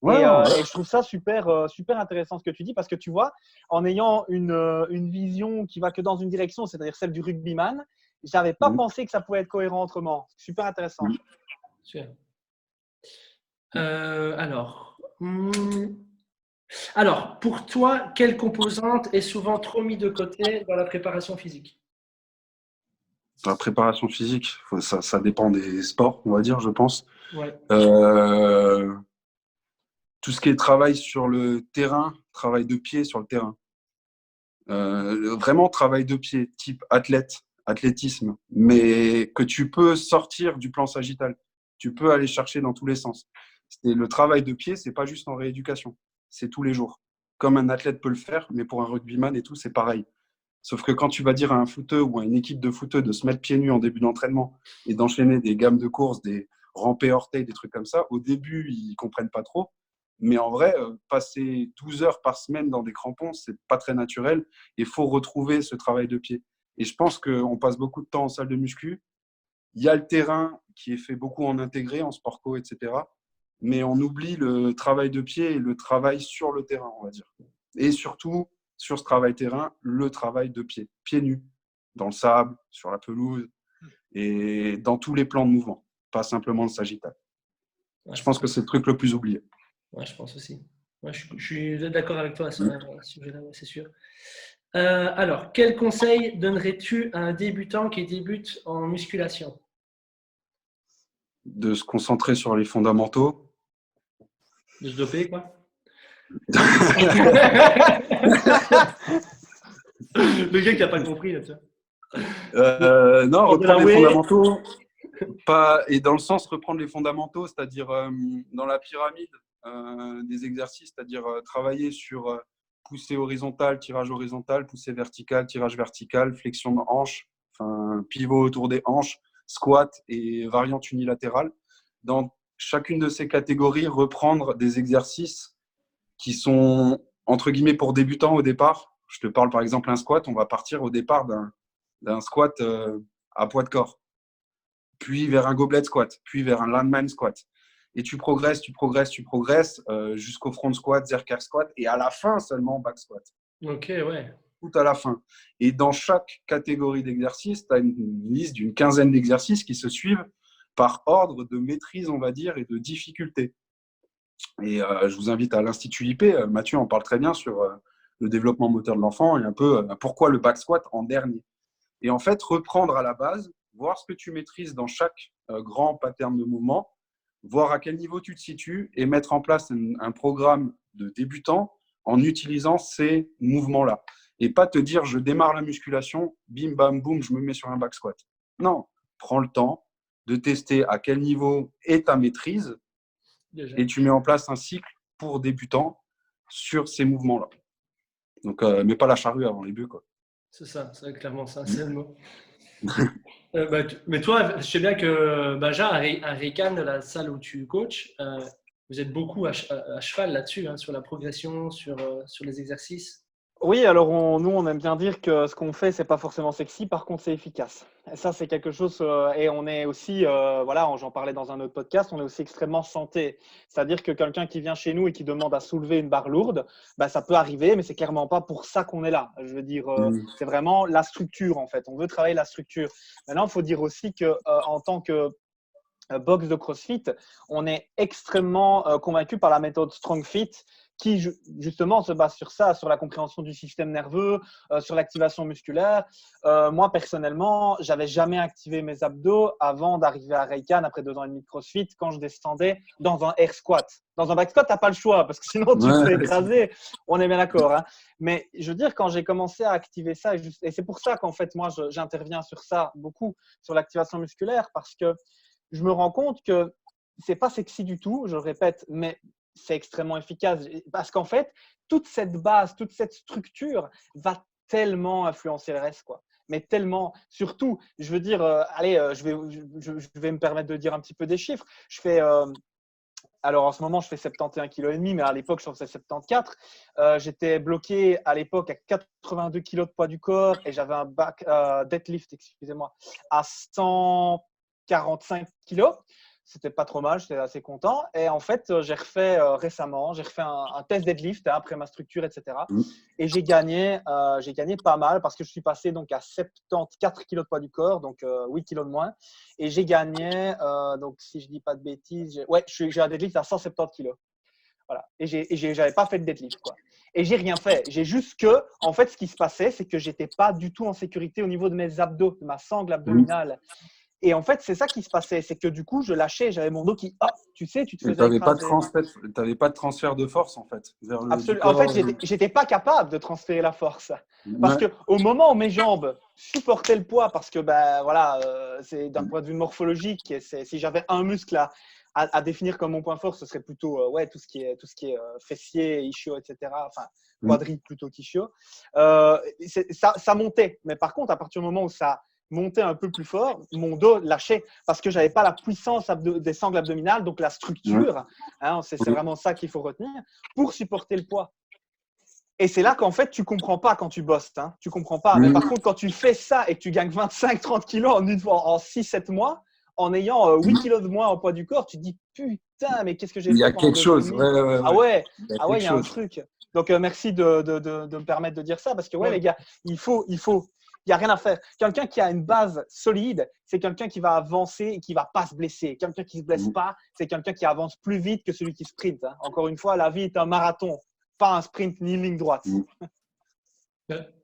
Et je trouve ça super intéressant ce que tu dis, parce que tu vois, en ayant une vision qui va que dans une direction, c'est-à-dire celle du rugbyman, je n'avais pas pensé que ça pouvait être cohérent autrement. Super intéressant. Alors, pour toi, quelle composante est souvent trop mise de côté dans la préparation physique? La préparation physique, ça dépend des sports, on va dire, je pense. Ouais. Tout ce qui est travail sur le terrain, travail de pied sur le terrain. Vraiment travail de pied, type athlète, athlétisme, mais que tu peux sortir du plan sagittal. Tu peux aller chercher dans tous les sens. Et le travail de pied, c'est pas juste en rééducation, c'est tous les jours. Comme un athlète peut le faire, mais pour un rugbyman et tout, c'est pareil. Sauf que quand tu vas dire à un footeux ou à une équipe de footeux de se mettre pieds nus en début d'entraînement et d'enchaîner des gammes de course, des rampés orteils, des trucs comme ça, au début, ils comprennent pas trop. Mais en vrai, passer 12 heures par semaine dans des crampons, c'est pas très naturel. Il faut retrouver ce travail de pied. Et je pense qu'on passe beaucoup de temps en salle de muscu. Il y a le terrain qui est fait beaucoup en intégré, en sport co, etc. Mais on oublie le travail de pied et le travail sur le terrain, on va dire. Et surtout, sur ce travail terrain, le travail de pied, pieds nus, dans le sable, sur la pelouse et dans tous les plans de mouvement, pas simplement le sagittal. Ouais, Je pense que c'est le truc le plus oublié. ouais, je pense aussi. Ouais, je suis d'accord avec toi à ce sujet-là, ouais, c'est sûr. Alors, quel conseil donnerais-tu à un débutant qui débute en musculation? De se concentrer sur les fondamentaux. De se doper, quoi? Le gars qui n'a pas compris, là, tu vois. Non, reprendre les fondamentaux. Pas, et dans le sens, reprendre les fondamentaux, c'est-à-dire dans la pyramide des exercices, c'est-à-dire travailler sur poussée horizontale, tirage horizontal, poussée verticale, tirage vertical, flexion de hanche, enfin, pivot autour des hanches, squat et variante unilatérale. Dans chacune de ces catégories, reprendre des exercices qui sont, entre guillemets, pour débutants au départ. Je te parle par exemple un squat, on va partir au départ d'un squat à poids de corps, puis vers un goblet squat, puis vers un landman squat. Et tu progresses jusqu'au front squat, zercher squat, et à la fin seulement back squat. Ok, ouais. Tout à la fin. Et dans chaque catégorie d'exercices, tu as une liste d'une quinzaine d'exercices qui se suivent par ordre de maîtrise, on va dire, et de difficulté. Et je vous invite à l'Institut IP. Mathieu en parle très bien sur le développement moteur de l'enfant et un peu pourquoi le back squat en dernier. Et en fait, reprendre à la base, voir ce que tu maîtrises dans chaque grand pattern de mouvement, voir à quel niveau tu te situes et mettre en place un programme de débutant en utilisant ces mouvements-là. Et pas te dire, je démarre la musculation, bim, bam, boum, je me mets sur un back squat. Non, prends le temps de tester à quel niveau est ta maîtrise Déjà. et tu mets en place un cycle pour débutants sur ces mouvements-là. Donc, mets pas la charrue avant les buts, quoi. C'est ça, c'est clairement ça, c'est le mot. Mais toi, je sais bien que Benja, à Récan, la salle où tu coaches, vous êtes beaucoup à cheval là-dessus, hein, sur la progression, sur les exercices. Oui, alors nous, on aime bien dire que ce qu'on fait, c'est pas forcément sexy, par contre, c'est efficace. Et ça, c'est quelque chose, et on est aussi, voilà, j'en parlais dans un autre podcast, on est aussi extrêmement santé. C'est-à-dire que quelqu'un qui vient chez nous et qui demande à soulever une barre lourde, bah, ça peut arriver, mais c'est clairement pas pour ça qu'on est là. Je veux dire, c'est vraiment la structure, en fait. On veut travailler la structure. Maintenant, il faut dire aussi que en tant que box de CrossFit, on est extrêmement convaincu par la méthode Strong Fit qui justement se base sur ça, sur la compréhension du système nerveux, sur l'activation musculaire. Moi, personnellement, j'avais jamais activé mes abdos avant d'arriver à Reikan après 2 ans et demi de CrossFit quand je descendais dans un air squat. Dans un back squat, tu n'as pas le choix parce que sinon tu te fais écraser. On est bien d'accord. Hein. Mais je veux dire, quand j'ai commencé à activer ça, et c'est pour ça qu'en fait, moi, j'interviens sur ça beaucoup, sur l'activation musculaire, parce que je me rends compte que c'est pas sexy du tout, je le répète, mais c'est extrêmement efficace. Parce qu'en fait, toute cette base, toute cette structure va tellement influencer le reste, quoi. Mais tellement, surtout, je veux dire, allez, je vais me permettre de dire un petit peu des chiffres. Je fais, alors en ce moment, je fais 71,5 kg, mais à l'époque, je faisais 74. J'étais bloqué à l'époque à 82 kg de poids du corps et j'avais un deadlift, excusez-moi, à 145 kg. C'était pas trop mal, j'étais assez content. Et en fait, j'ai refait récemment, j'ai refait un test deadlift après ma structure, etc. Et j'ai gagné pas mal parce que je suis passé donc à 74 kg de poids du corps, donc 8 kg de moins. Et j'ai gagné, donc si je dis pas de bêtises, j'ai un deadlift à 170 kg. Voilà. Et j'avais pas fait de deadlift, quoi. Et j'ai rien fait. J'ai juste que, en fait, ce qui se passait, c'est que j'étais pas du tout en sécurité au niveau de mes abdos, de ma sangle abdominale. Et en fait, c'est ça qui se passait. C'est que du coup, je lâchais, j'avais mon dos qui, hop, tu sais, tu te Et tu faisais n'avais pas, écraser. pas de transfert de force, en fait, vers le haut du Absolument. En fait, corps. j'étais pas capable de transférer la force. Parce Ouais. que au moment où mes jambes supportaient le poids, parce que ben voilà, c'est d'un point de vue morphologique, et si j'avais un muscle à définir comme mon point fort, ce serait plutôt ouais, tout ce qui est fessier, ischio, etc. Enfin, quadri plutôt qu'ischio. Ça montait. Mais par contre, à partir du moment où ça montait un peu plus fort, mon dos lâchait parce que j'avais pas la puissance des sangles abdominales, donc la Ouais. structure. Hein, c'est vraiment ça qu'il faut retenir pour supporter le poids. Et c'est là qu'en fait, tu comprends pas quand tu bosses. Hein. Tu comprends pas. Mais par contre, quand tu fais ça et que tu gagnes 25-30 kilos en 6-7 mois, en ayant 8 kilos de moins en poids du corps, tu te dis putain, mais qu'est-ce que j'ai Il y fait a pendant quelque 2 ans et chose. demi? Ouais, ouais, Ah ouais. ouais, Il y a ah ouais, quelque il y a un chose. truc. Donc, merci de me permettre de dire ça parce que, ouais, les gars, il n'y a rien à faire. Quelqu'un qui a une base solide, c'est quelqu'un qui va avancer et qui ne va pas se blesser. Quelqu'un qui ne se blesse pas, c'est quelqu'un qui avance plus vite que celui qui sprint. Hein. Encore une fois, la vie est un marathon, pas un sprint ni une ligne droite.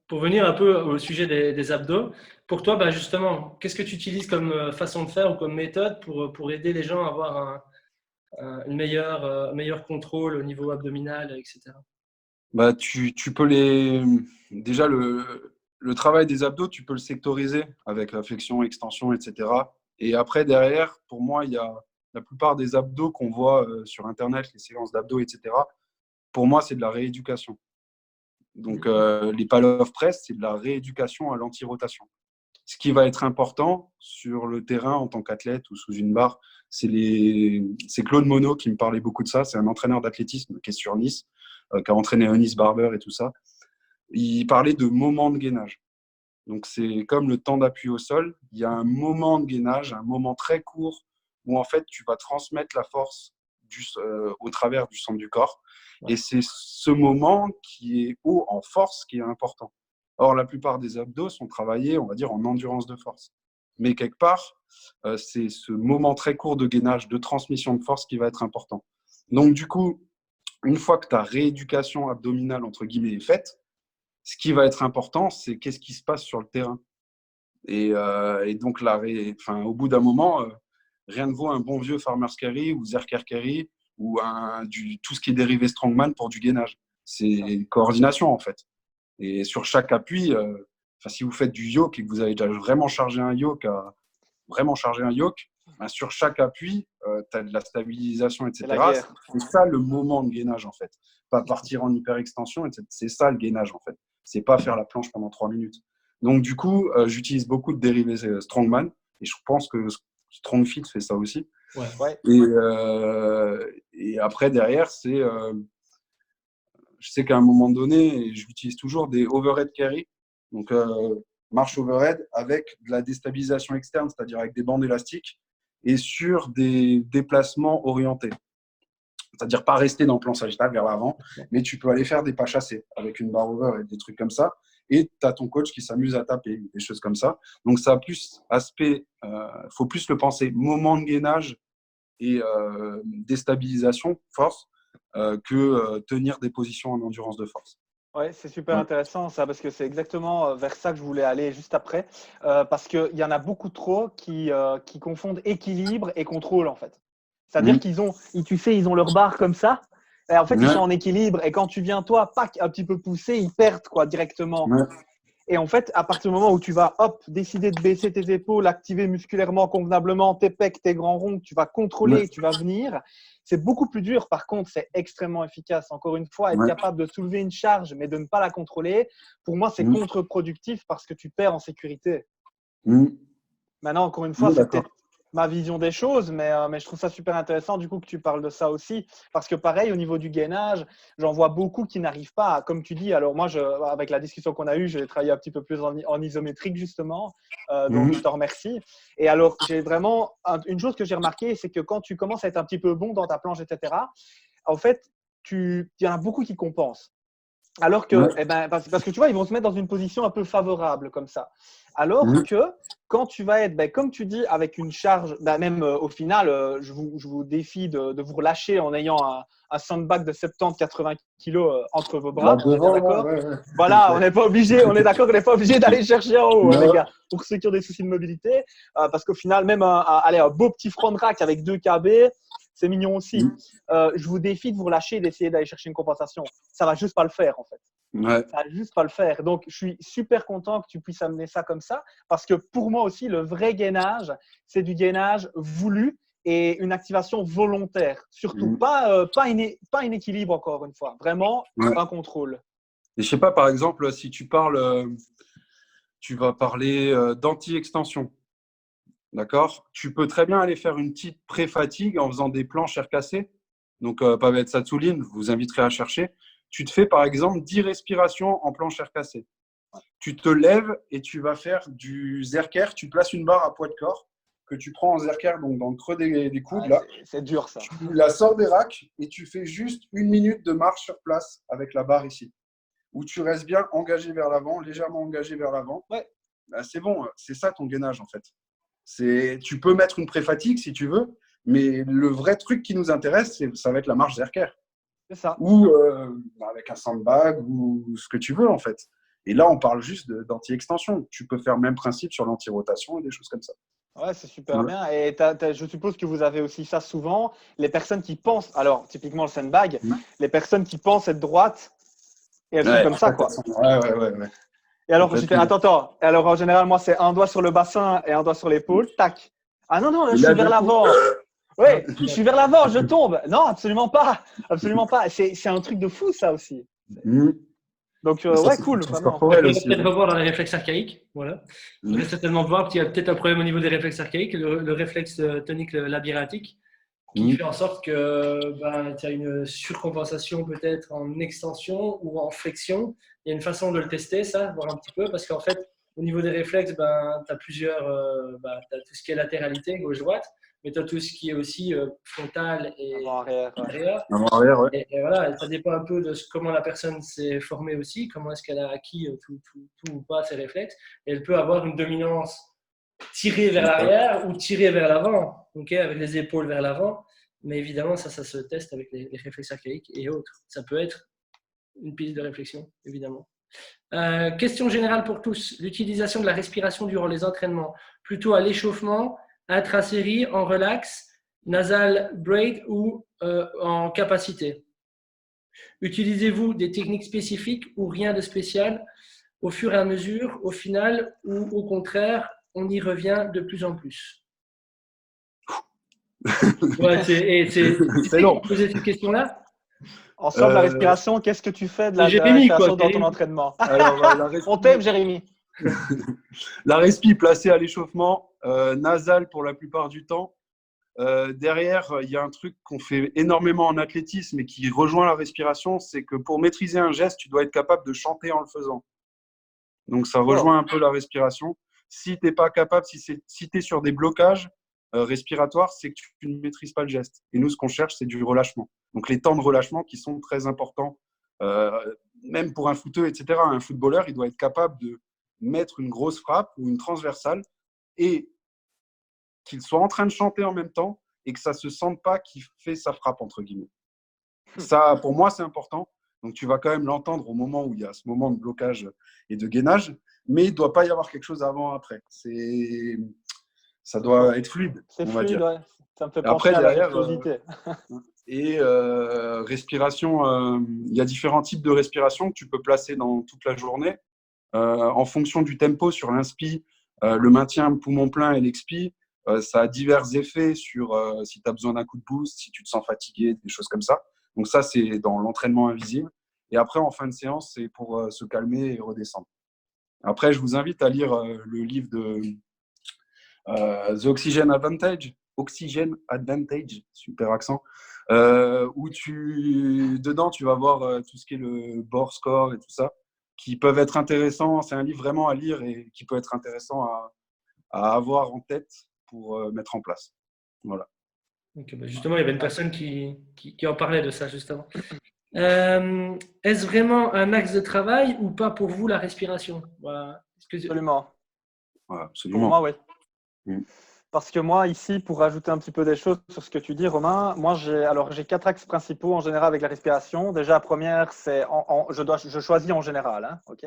Pour venir un peu au sujet des abdos, pour toi, bah justement, qu'est-ce que tu utilises comme façon de faire ou comme méthode pour aider les gens à avoir une meilleur contrôle au niveau abdominal, etc. Bah, tu peux les. Déjà, le travail des abdos, tu peux le sectoriser avec la flexion, extension, etc. Et après, derrière, pour moi, il y a la plupart des abdos qu'on voit sur Internet, les séances d'abdos, etc. Pour moi, c'est de la rééducation. Donc, les Pallof Press, c'est de la rééducation à l'anti-rotation. Ce qui va être important sur le terrain en tant qu'athlète ou sous une barre, c'est Claude Monod qui me parlait beaucoup de ça. C'est un entraîneur d'athlétisme qui est sur Nice, qui a entraîné Eunice Barber et tout ça. Il parlait de moment de gainage. Donc, c'est comme le temps d'appui au sol. Il y a un moment de gainage, un moment très court où en fait, tu vas transmettre la force au travers du centre du corps. Et c'est ce moment qui est haut en force qui est important. Or, la plupart des abdos sont travaillés, on va dire, en endurance de force. Mais quelque part, c'est ce moment très court de gainage, de transmission de force qui va être important. Donc, du coup, une fois que ta rééducation abdominale, entre guillemets, est faite, ce qui va être important, c'est qu'est-ce qui se passe sur le terrain. Et donc, au bout d'un moment, rien ne vaut un bon vieux farmer's carry ou zerker carry ou tout ce qui est dérivé strongman pour du gainage. C'est coordination, en fait. Et sur chaque appui, si vous faites du yoke et que vous avez déjà vraiment chargé un yoke, sur chaque appui, tu as de la stabilisation, C'est la etc. guerre. C'est ça le moment de gainage, en fait. Pas partir en hyperextension, etc. C'est ça le gainage, en fait. C'est pas faire la planche pendant 3 minutes. Donc, du coup, j'utilise beaucoup de dérivés strongman et je pense que StrongFit fait ça aussi. Ouais. Et après, derrière, je sais qu'à un moment donné, j'utilise toujours des overhead carry, donc marche overhead avec de la déstabilisation externe, c'est-à-dire avec des bandes élastiques et sur des déplacements orientés. C'est-à-dire pas rester dans le plan sagittal vers l'avant, mais tu peux aller faire des pas chassés avec une barre over et des trucs comme ça. Et tu as ton coach qui s'amuse à taper, des choses comme ça. Donc ça a plus aspect, faut plus le penser moment de gainage et déstabilisation, force, que tenir des positions en endurance de force. Ouais, c'est super Ouais. intéressant ça parce que c'est exactement vers ça que je voulais aller juste après. Parce qu'il y en a beaucoup trop qui confondent équilibre et contrôle en fait. C'est-à-dire qu'ils ont leur barre comme ça. Et en fait, ils sont Ouais. en équilibre. Et quand tu viens, toi, pack, un petit peu pousser, ils perdent quoi directement. Ouais. Et en fait, à partir du moment où tu vas décider de baisser tes épaules, activer musculairement convenablement tes pecs, tes grands ronds, tu vas Ouais. contrôler, tu vas venir, c'est beaucoup plus dur. Par contre, c'est extrêmement efficace. Encore une fois, être Ouais. capable de soulever une charge, mais de ne pas la contrôler, pour moi, c'est contre-productif parce que tu perds en sécurité. Maintenant, encore une fois, c'est D'accord. peut-être ma vision des choses, mais je trouve ça super intéressant du coup que tu parles de ça aussi. Parce que pareil, au niveau du gainage, j'en vois beaucoup qui n'arrivent pas à, comme tu dis, alors moi, avec la discussion qu'on a eue, j'ai travaillé un petit peu plus en isométrique justement, donc je te remercie. Et alors, j'ai vraiment, une chose que j'ai remarqué, c'est que quand tu commences à être un petit peu bon dans ta planche, etc., en fait, il y en a beaucoup qui compensent. Alors que, Ouais. parce que tu vois, ils vont se mettre dans une position un peu favorable comme ça. Alors que quand tu vas être, comme tu dis, avec une charge, même au final, je vous défie de vous relâcher en ayant un sandbag de 70-80 kilos entre vos Là bras. On est bien devant, là, d'accord? ouais. Voilà, on n'est pas obligé, on est d'accord qu'on n'est pas obligé d'aller chercher en haut, hein, les Non. gars, pour ceux qui ont des soucis de mobilité. Parce qu'au final, même allez, un beau petit front rack avec 2 KB, c'est mignon aussi. Je vous défie de vous relâcher et d'essayer d'aller chercher une compensation. Ça va juste pas le faire, en fait. Ouais. Ça va juste pas le faire. Donc, je suis super content que tu puisses amener ça comme ça parce que pour moi aussi, le vrai gainage, c'est du gainage voulu et une activation volontaire. Surtout pas un équilibre, encore une fois. Vraiment, Ouais. un contrôle. Et je sais pas, par exemple, si tu vas parler d'anti-extension. D'accord? Tu peux très bien aller faire une petite pré-fatigue en faisant des planches RKC. Donc, Pavel Satsouline, vous inviterai à chercher. Tu te fais par exemple 10 respirations en planche RKC. Tu te lèves et tu vas faire du Zerker. Tu places une barre à poids de corps que tu prends en Zerker, donc dans le creux des coudes. Ouais, là. c'est dur ça. Tu la sors des racks et tu fais juste 1 minute de marche sur place avec la barre ici. Où tu restes bien engagé vers l'avant, légèrement engagé vers l'avant. Ouais. Bah, c'est bon, c'est ça ton gainage en fait. Tu peux mettre une pré-fatigue si tu veux, mais le vrai truc qui nous intéresse, ça va être la marche Zerker. C'est ça. Ou avec un sandbag ou ce que tu veux en fait. Et là, on parle juste d'anti-extension. Tu peux faire le même principe sur l'anti-rotation et des choses comme ça. Ouais, c'est super bien. Et je suppose que vous avez aussi ça souvent. Les personnes qui pensent, alors typiquement le sandbag, les personnes qui pensent être droites et elles sont comme ça, quoi. Ouais. Et alors, attends. Et alors, en général, moi, c'est un doigt sur le bassin et un doigt sur l'épaule. Tac. Ah non, là, je suis vers l'avant. Oui, je suis vers l'avant, je tombe. Non, absolument pas. Absolument pas. C'est un truc de fou, ça aussi. Donc, ouais, cool. Vraiment. On peut peut-être revoir dans les réflexes archaïques. Voilà. On va certainement voir qu'il y a peut-être un problème au niveau des réflexes archaïques, le réflexe tonique labyrinthique, qui fait en sorte que tu as une surcompensation peut-être en extension ou en flexion. Il y a une façon de le tester, ça, voir un petit peu, parce qu'en fait, au niveau des réflexes, tu as plusieurs, t'as tout ce qui est latéralité, gauche-droite, mais tu as tout ce qui est aussi frontal et arrière. Ouais. Et voilà, ça dépend un peu de comment la personne s'est formée aussi, comment est-ce qu'elle a acquis tout ou pas ses réflexes. Et elle peut avoir une dominance tirée vers l'arrière ou tirée vers l'avant, avec les épaules vers l'avant. Mais évidemment, ça se teste avec les réflexes archaïques et autres. Ça peut être une piste de réflexion, évidemment. Question générale pour tous. L'utilisation de la respiration durant les entraînements, plutôt à l'échauffement, intra-série, en relax, nasal braid ou en capacité. Utilisez-vous des techniques spécifiques ou rien de spécial au fur et à mesure, au final, ou au contraire, on y revient de plus en plus? Ouais, c'est long. Poser cette question-là. En somme, la respiration, qu'est-ce que tu fais de la respiration dans ton entraînement? Alors, On t'aime, Jérémy. La respi placée à l'échauffement, nasale pour la plupart du temps. Derrière, il y a un truc qu'on fait énormément en athlétisme et qui rejoint la respiration, c'est que pour maîtriser un geste, tu dois être capable de chanter en le faisant. Donc, ça rejoint un peu la respiration. Si tu n'es pas capable, si tu es sur des blocages respiratoires, c'est que tu ne maîtrises pas le geste. Et nous, ce qu'on cherche, c'est du relâchement. Donc, les temps de relâchement qui sont très importants, même pour un footeux, etc. Un footballeur, il doit être capable de mettre une grosse frappe ou une transversale et qu'il soit en train de chanter en même temps et que ça ne se sente pas qu'il fait sa frappe, entre guillemets. Ça, pour moi, c'est important. Donc, tu vas quand même l'entendre au moment où il y a ce moment de blocage et de gainage, mais il ne doit pas y avoir quelque chose avant-après. Ça doit être fluide, c'est on va dire. Ouais. Ça me fait penser Après, à derrière, la virtuosité. Respiration, il y a différents types de respiration que tu peux placer dans toute la journée. En fonction du tempo sur l'inspi, le maintien poumon plein et l'expi, ça a divers effets sur si tu as besoin d'un coup de boost, si tu te sens fatigué, des choses comme ça. Donc ça, c'est dans l'entraînement invisible. Et après, en fin de séance, c'est pour se calmer et redescendre. Après, je vous invite à lire le livre de The Oxygen Advantage. Oxygen Advantage, super accent. Où dedans, tu vas voir tout ce qui est le bore score et tout ça, qui peuvent être intéressants. C'est un livre vraiment à lire et qui peut être intéressant à avoir en tête pour mettre en place. Voilà. Donc, justement, il y avait une personne qui en parlait de ça, justement. Est-ce vraiment un axe de travail ou pas pour vous, la respiration? Voilà. Absolument. Ouais, Pour absolument. moi, oui. Mm. Parce que moi, ici, pour rajouter un petit peu des choses sur ce que tu dis, Romain, moi, j'ai 4 axes principaux en général avec la respiration. Déjà, la première, c'est je choisis en général. Hein, ok.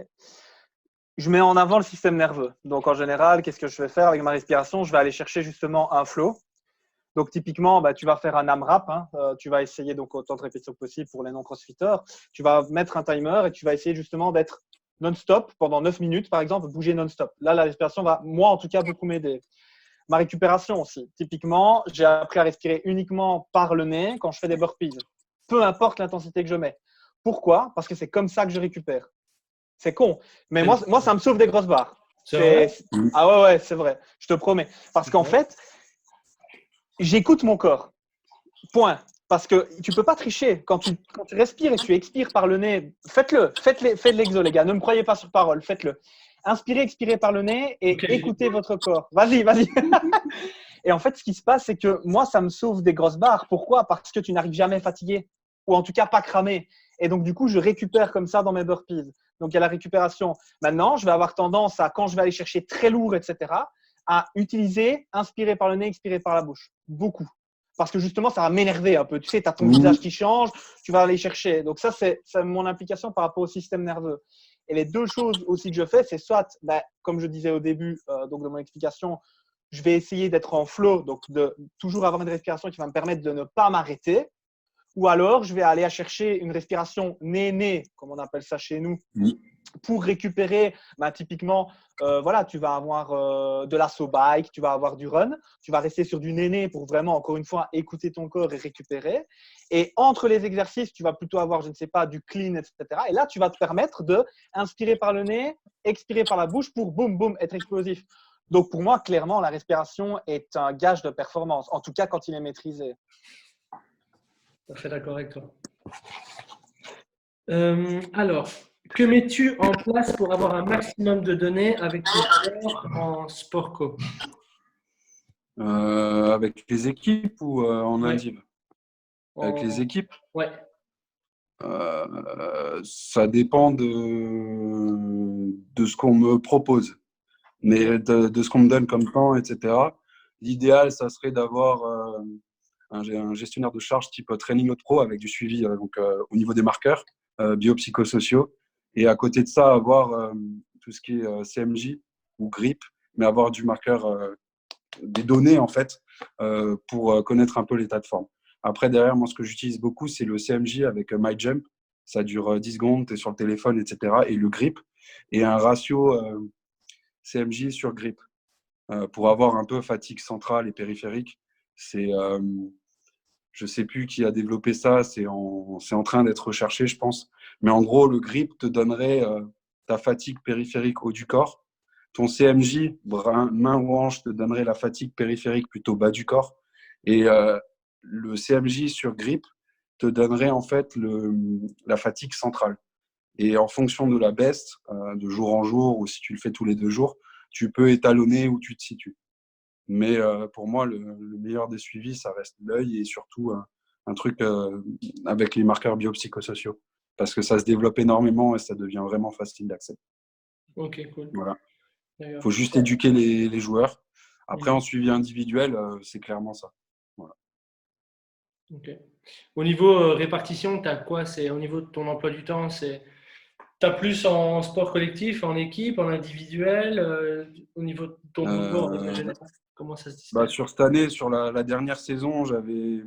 Je mets en avant le système nerveux. Donc, en général, qu'est-ce que je vais faire avec ma respiration? Je vais aller chercher justement un flow. Donc, typiquement, tu vas faire un AMRAP. Hein, tu vas essayer donc autant de répétitions que possible pour les non-crossfitters. Tu vas mettre un timer et tu vas essayer justement d'être non-stop pendant 9 minutes, par exemple, bouger non-stop. Là, la respiration va, moi en tout cas, beaucoup m'aider. Ma récupération aussi. Typiquement, j'ai appris à respirer uniquement par le nez quand je fais des burpees. Peu importe l'intensité que je mets. Pourquoi? Parce que c'est comme ça que je récupère. C'est con. Mais moi, ça me sauve des grosses barres. C'est vrai? Ah ouais, c'est vrai. Je te promets. Parce qu'en fait, j'écoute mon corps. Point. Parce que tu ne peux pas tricher. Quand tu respires et tu expires par le nez, faites-le. Faites de l'exo, les gars. Ne me croyez pas sur parole. Faites-le. Inspirez, expirez par le nez et écoutez votre corps. Vas-y. Et en fait, ce qui se passe, c'est que moi, ça me sauve des grosses barres. Pourquoi? Parce que tu n'arrives jamais fatigué. Ou en tout cas, pas cramé. Et donc, du coup, je récupère comme ça dans mes burpees. Donc, il y a la récupération. Maintenant, je vais avoir tendance à, quand je vais aller chercher très lourd, etc., à utiliser, inspirer par le nez, expirer par la bouche. Beaucoup. Parce que justement, ça va m'énerver un peu. Tu sais, tu as ton visage qui change, tu vas aller chercher. Donc, ça, c'est mon implication par rapport au système nerveux. Et les deux choses aussi que je fais, c'est soit, comme je disais au début donc de mon explication, je vais essayer d'être en flow, donc de toujours avoir une respiration qui va me permettre de ne pas m'arrêter. Ou alors, je vais aller chercher une respiration nez-nez, comme on appelle ça chez nous, pour récupérer, typiquement, voilà, tu vas avoir de l'assaut bike, tu vas avoir du run, tu vas rester sur du néné pour vraiment, encore une fois, écouter ton corps et récupérer. Et entre les exercices, tu vas plutôt avoir, je ne sais pas, du clean, etc. Et là, tu vas te permettre de inspirer par le nez, expirer par la bouche pour boum, boum, être explosif. Donc, pour moi, clairement, la respiration est un gage de performance, en tout cas quand il est maîtrisé. Tout à fait d'accord avec toi. Alors, que mets-tu en place pour avoir un maximum de données avec tes joueurs en sport co? Avec les équipes ou en Ouais. indiv? Avec les équipes, Ouais. ça dépend de ce qu'on me propose, mais de ce qu'on me donne comme temps, etc. L'idéal, ça serait d'avoir un gestionnaire de charge type Training Note Pro avec du suivi au niveau des marqueurs biopsychosociaux. Et à côté de ça, avoir tout ce qui est CMJ ou GRIP, mais avoir du marqueur, des données en fait, pour connaître un peu l'état de forme. Après, derrière, moi, ce que j'utilise beaucoup, c'est le CMJ avec MyJump. Ça dure 10 secondes, tu es sur le téléphone, etc. Et le GRIP. Et un ratio CMJ sur GRIP pour avoir un peu fatigue centrale et périphérique. C'est, je ne sais plus qui a développé ça, c'est en train d'être recherché, je pense. Mais en gros, le GRIP te donnerait ta fatigue périphérique haut du corps. Ton CMJ, main ou hanche, te donnerait la fatigue périphérique plutôt bas du corps. Et le CMJ sur GRIP te donnerait en fait la fatigue centrale. Et en fonction de la baisse, de jour en jour, ou si tu le fais tous les 2 jours, tu peux étalonner où tu te situes. Mais pour moi, le meilleur des suivis, ça reste l'œil et surtout un truc avec les marqueurs biopsychosociaux. Parce que ça se développe énormément et ça devient vraiment facile d'accès. Ok, cool. Voilà. D'accord. Faut juste éduquer les joueurs. Après, en suivi individuel, c'est clairement ça. Voilà. Ok. Au niveau répartition, tu as quoi? C'est au niveau de ton emploi du temps, tu as plus en sport collectif, en équipe, en individuel, au niveau de ton boulot en règle générale, comment ça se distingue? Sur cette année, sur la dernière saison, j'avais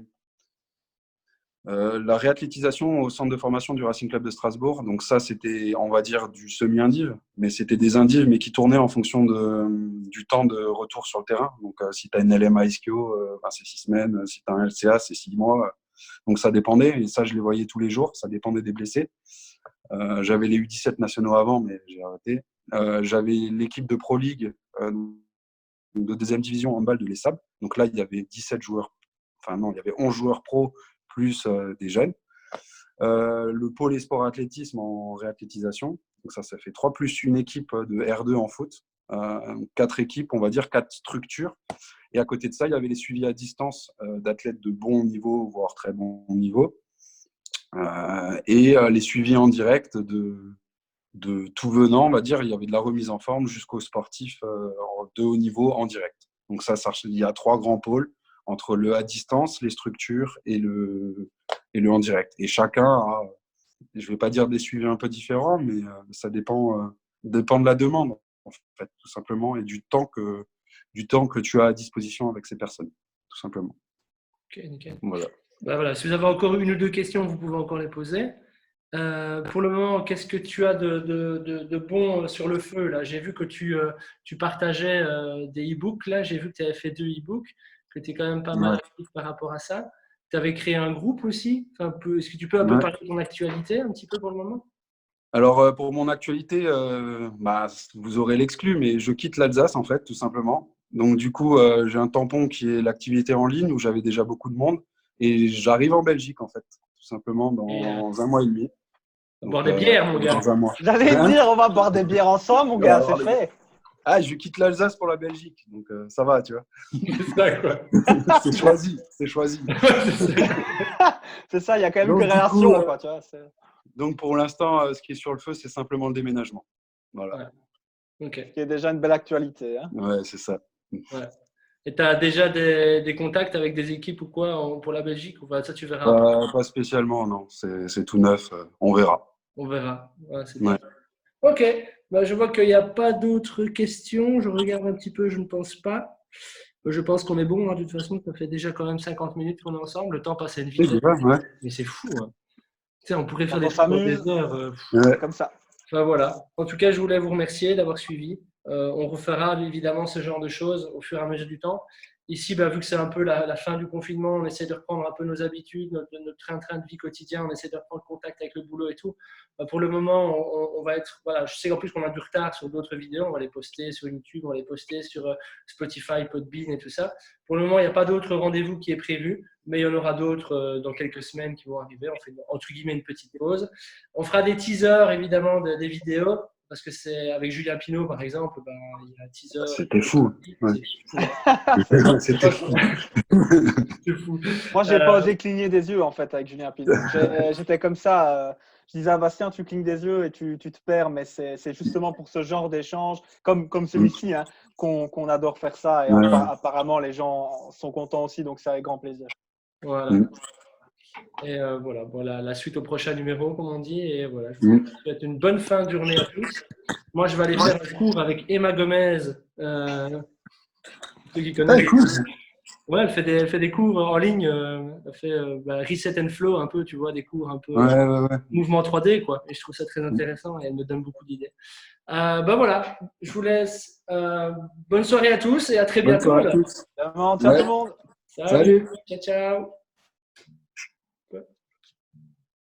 la réathlétisation au centre de formation du Racing Club de Strasbourg. Donc ça, c'était, on va dire, du semi-indiv, mais c'était des indives, mais qui tournaient en fonction du temps de retour sur le terrain. Donc si tu as une LMA ischio, c'est 6 semaines. Si tu as un LCA, c'est 6 mois. Donc ça dépendait, et ça, je les voyais tous les jours. Ça dépendait des blessés. J'avais les U17 nationaux avant, mais j'ai arrêté. J'avais l'équipe de Pro League de deuxième division handball de l'ESAB. Donc là, il y avait 17 joueurs. Enfin non, il y avait 11 joueurs pro plus des jeunes. Le pôle sport athlétisme en réathlétisation. Donc ça fait 3 plus une équipe de R2 en foot. 4 équipes, on va dire 4 structures. Et à côté de ça, il y avait les suivis à distance d'athlètes de bon niveau, voire très bon niveau. Et les suivis en direct de tout venant, on va dire. Il y avait de la remise en forme jusqu'aux sportifs de haut niveau en direct. Donc il y a 3 grands pôles entre le à distance, les structures et le en direct. Et chacun a, je ne vais pas dire des suivis un peu différents, mais ça dépend de la demande, en fait, tout simplement, et du temps que tu as à disposition avec ces personnes, tout simplement. Ok, nickel. Voilà. Bah voilà. Si vous avez encore une ou deux questions, vous pouvez encore les poser. Pour le moment, qu'est-ce que tu as de bon sur le feu là? J'ai vu que tu partageais des e-books. Là, j'ai vu que tu avais fait 2 e-books, que tu es quand même pas mal actif par rapport à ça. Tu avais créé un groupe aussi. Enfin, est-ce que tu peux un peu parler de ton actualité un petit peu pour le moment? Alors, pour mon actualité, vous aurez l'exclu, mais je quitte l'Alsace, en fait, tout simplement. Donc, du coup, j'ai un tampon qui est l'activité en ligne où j'avais déjà beaucoup de monde. Et j'arrive en Belgique, en fait, tout simplement, dans un mois et demi. Boire Donc, des bières, mon gars. dans un mois. J'allais te dire, on va boire des bières ensemble, mon gars, c'est fait. Ah, je quitte l'Alsace pour la Belgique, donc ça va, tu vois. C'est ça, quoi. C'est choisi, c'est choisi. C'est ça, il y a quand même Donc, une relation, quoi, tu vois. Donc, pour l'instant, ce qui est sur le feu, c'est simplement le déménagement. Voilà. Ouais. Ok. Qui est déjà une belle actualité. Hein. Ouais, c'est ça. Ouais. Et tu as déjà des contacts avec des équipes ou quoi pour la Belgique ou pas? Ça, tu verras. Pas spécialement, non. C'est tout neuf. On verra. On verra. Ouais, c'est Ouais. Ok. Bah, je vois qu'il n'y a pas d'autres questions. Je regarde un petit peu, je ne pense pas. Je pense qu'on est bon. Hein, de toute façon, ça fait déjà quand même 50 minutes qu'on est ensemble. Le temps passe à une vitesse. Ouais. Mais c'est fou. Hein. Tu sais, on pourrait faire On des trucs dans s'amuse. des heures. Ouais. Comme ça. Enfin, voilà. En tout cas, je voulais vous remercier d'avoir suivi. On refera évidemment ce genre de choses au fur et à mesure du temps. Ici, vu que c'est un peu la fin du confinement, on essaie de reprendre un peu nos habitudes, notre train-train de vie quotidien, on essaie de reprendre contact avec le boulot et tout. Pour le moment, on va être. Voilà, je sais qu'en plus qu'on a du retard sur d'autres vidéos, on va les poster sur YouTube, on va les poster sur Spotify, Podbean et tout ça. Pour le moment, il n'y a pas d'autre rendez-vous qui est prévu, mais il y en aura d'autres dans quelques semaines qui vont arriver. On fait entre guillemets une petite pause. On fera des teasers évidemment des vidéos. Parce que c'est avec Julien Pinault, par exemple, il y a un teaser. C'était fou. Ouais. C'était fou. C'est fou. Moi, j'ai pas osé cligner des yeux, en fait, avec Julien Pinault. J'étais comme ça. Je disais à Bastien, tu clignes des yeux et tu te perds, mais c'est justement pour ce genre d'échange, comme celui-ci, hein, qu'on adore faire ça. Et apparemment, les gens sont contents aussi, donc c'est avec grand plaisir. Voilà. Et voilà, la suite au prochain numéro, comme on dit. Et voilà, je vous souhaite une bonne fin de journée à tous. Moi, je vais aller faire un cours avec Emma Gomez. Ceux qui connaissent. Ouais, elle fait des cours en ligne. Elle fait Reset and Flow, un peu, tu vois, des cours un peu mouvement 3D, quoi. Et je trouve ça très intéressant et elle me donne beaucoup d'idées. Voilà, je vous laisse. Bonne soirée à tous et à très bientôt. Ciao tout le monde. Salut. Ciao, ciao.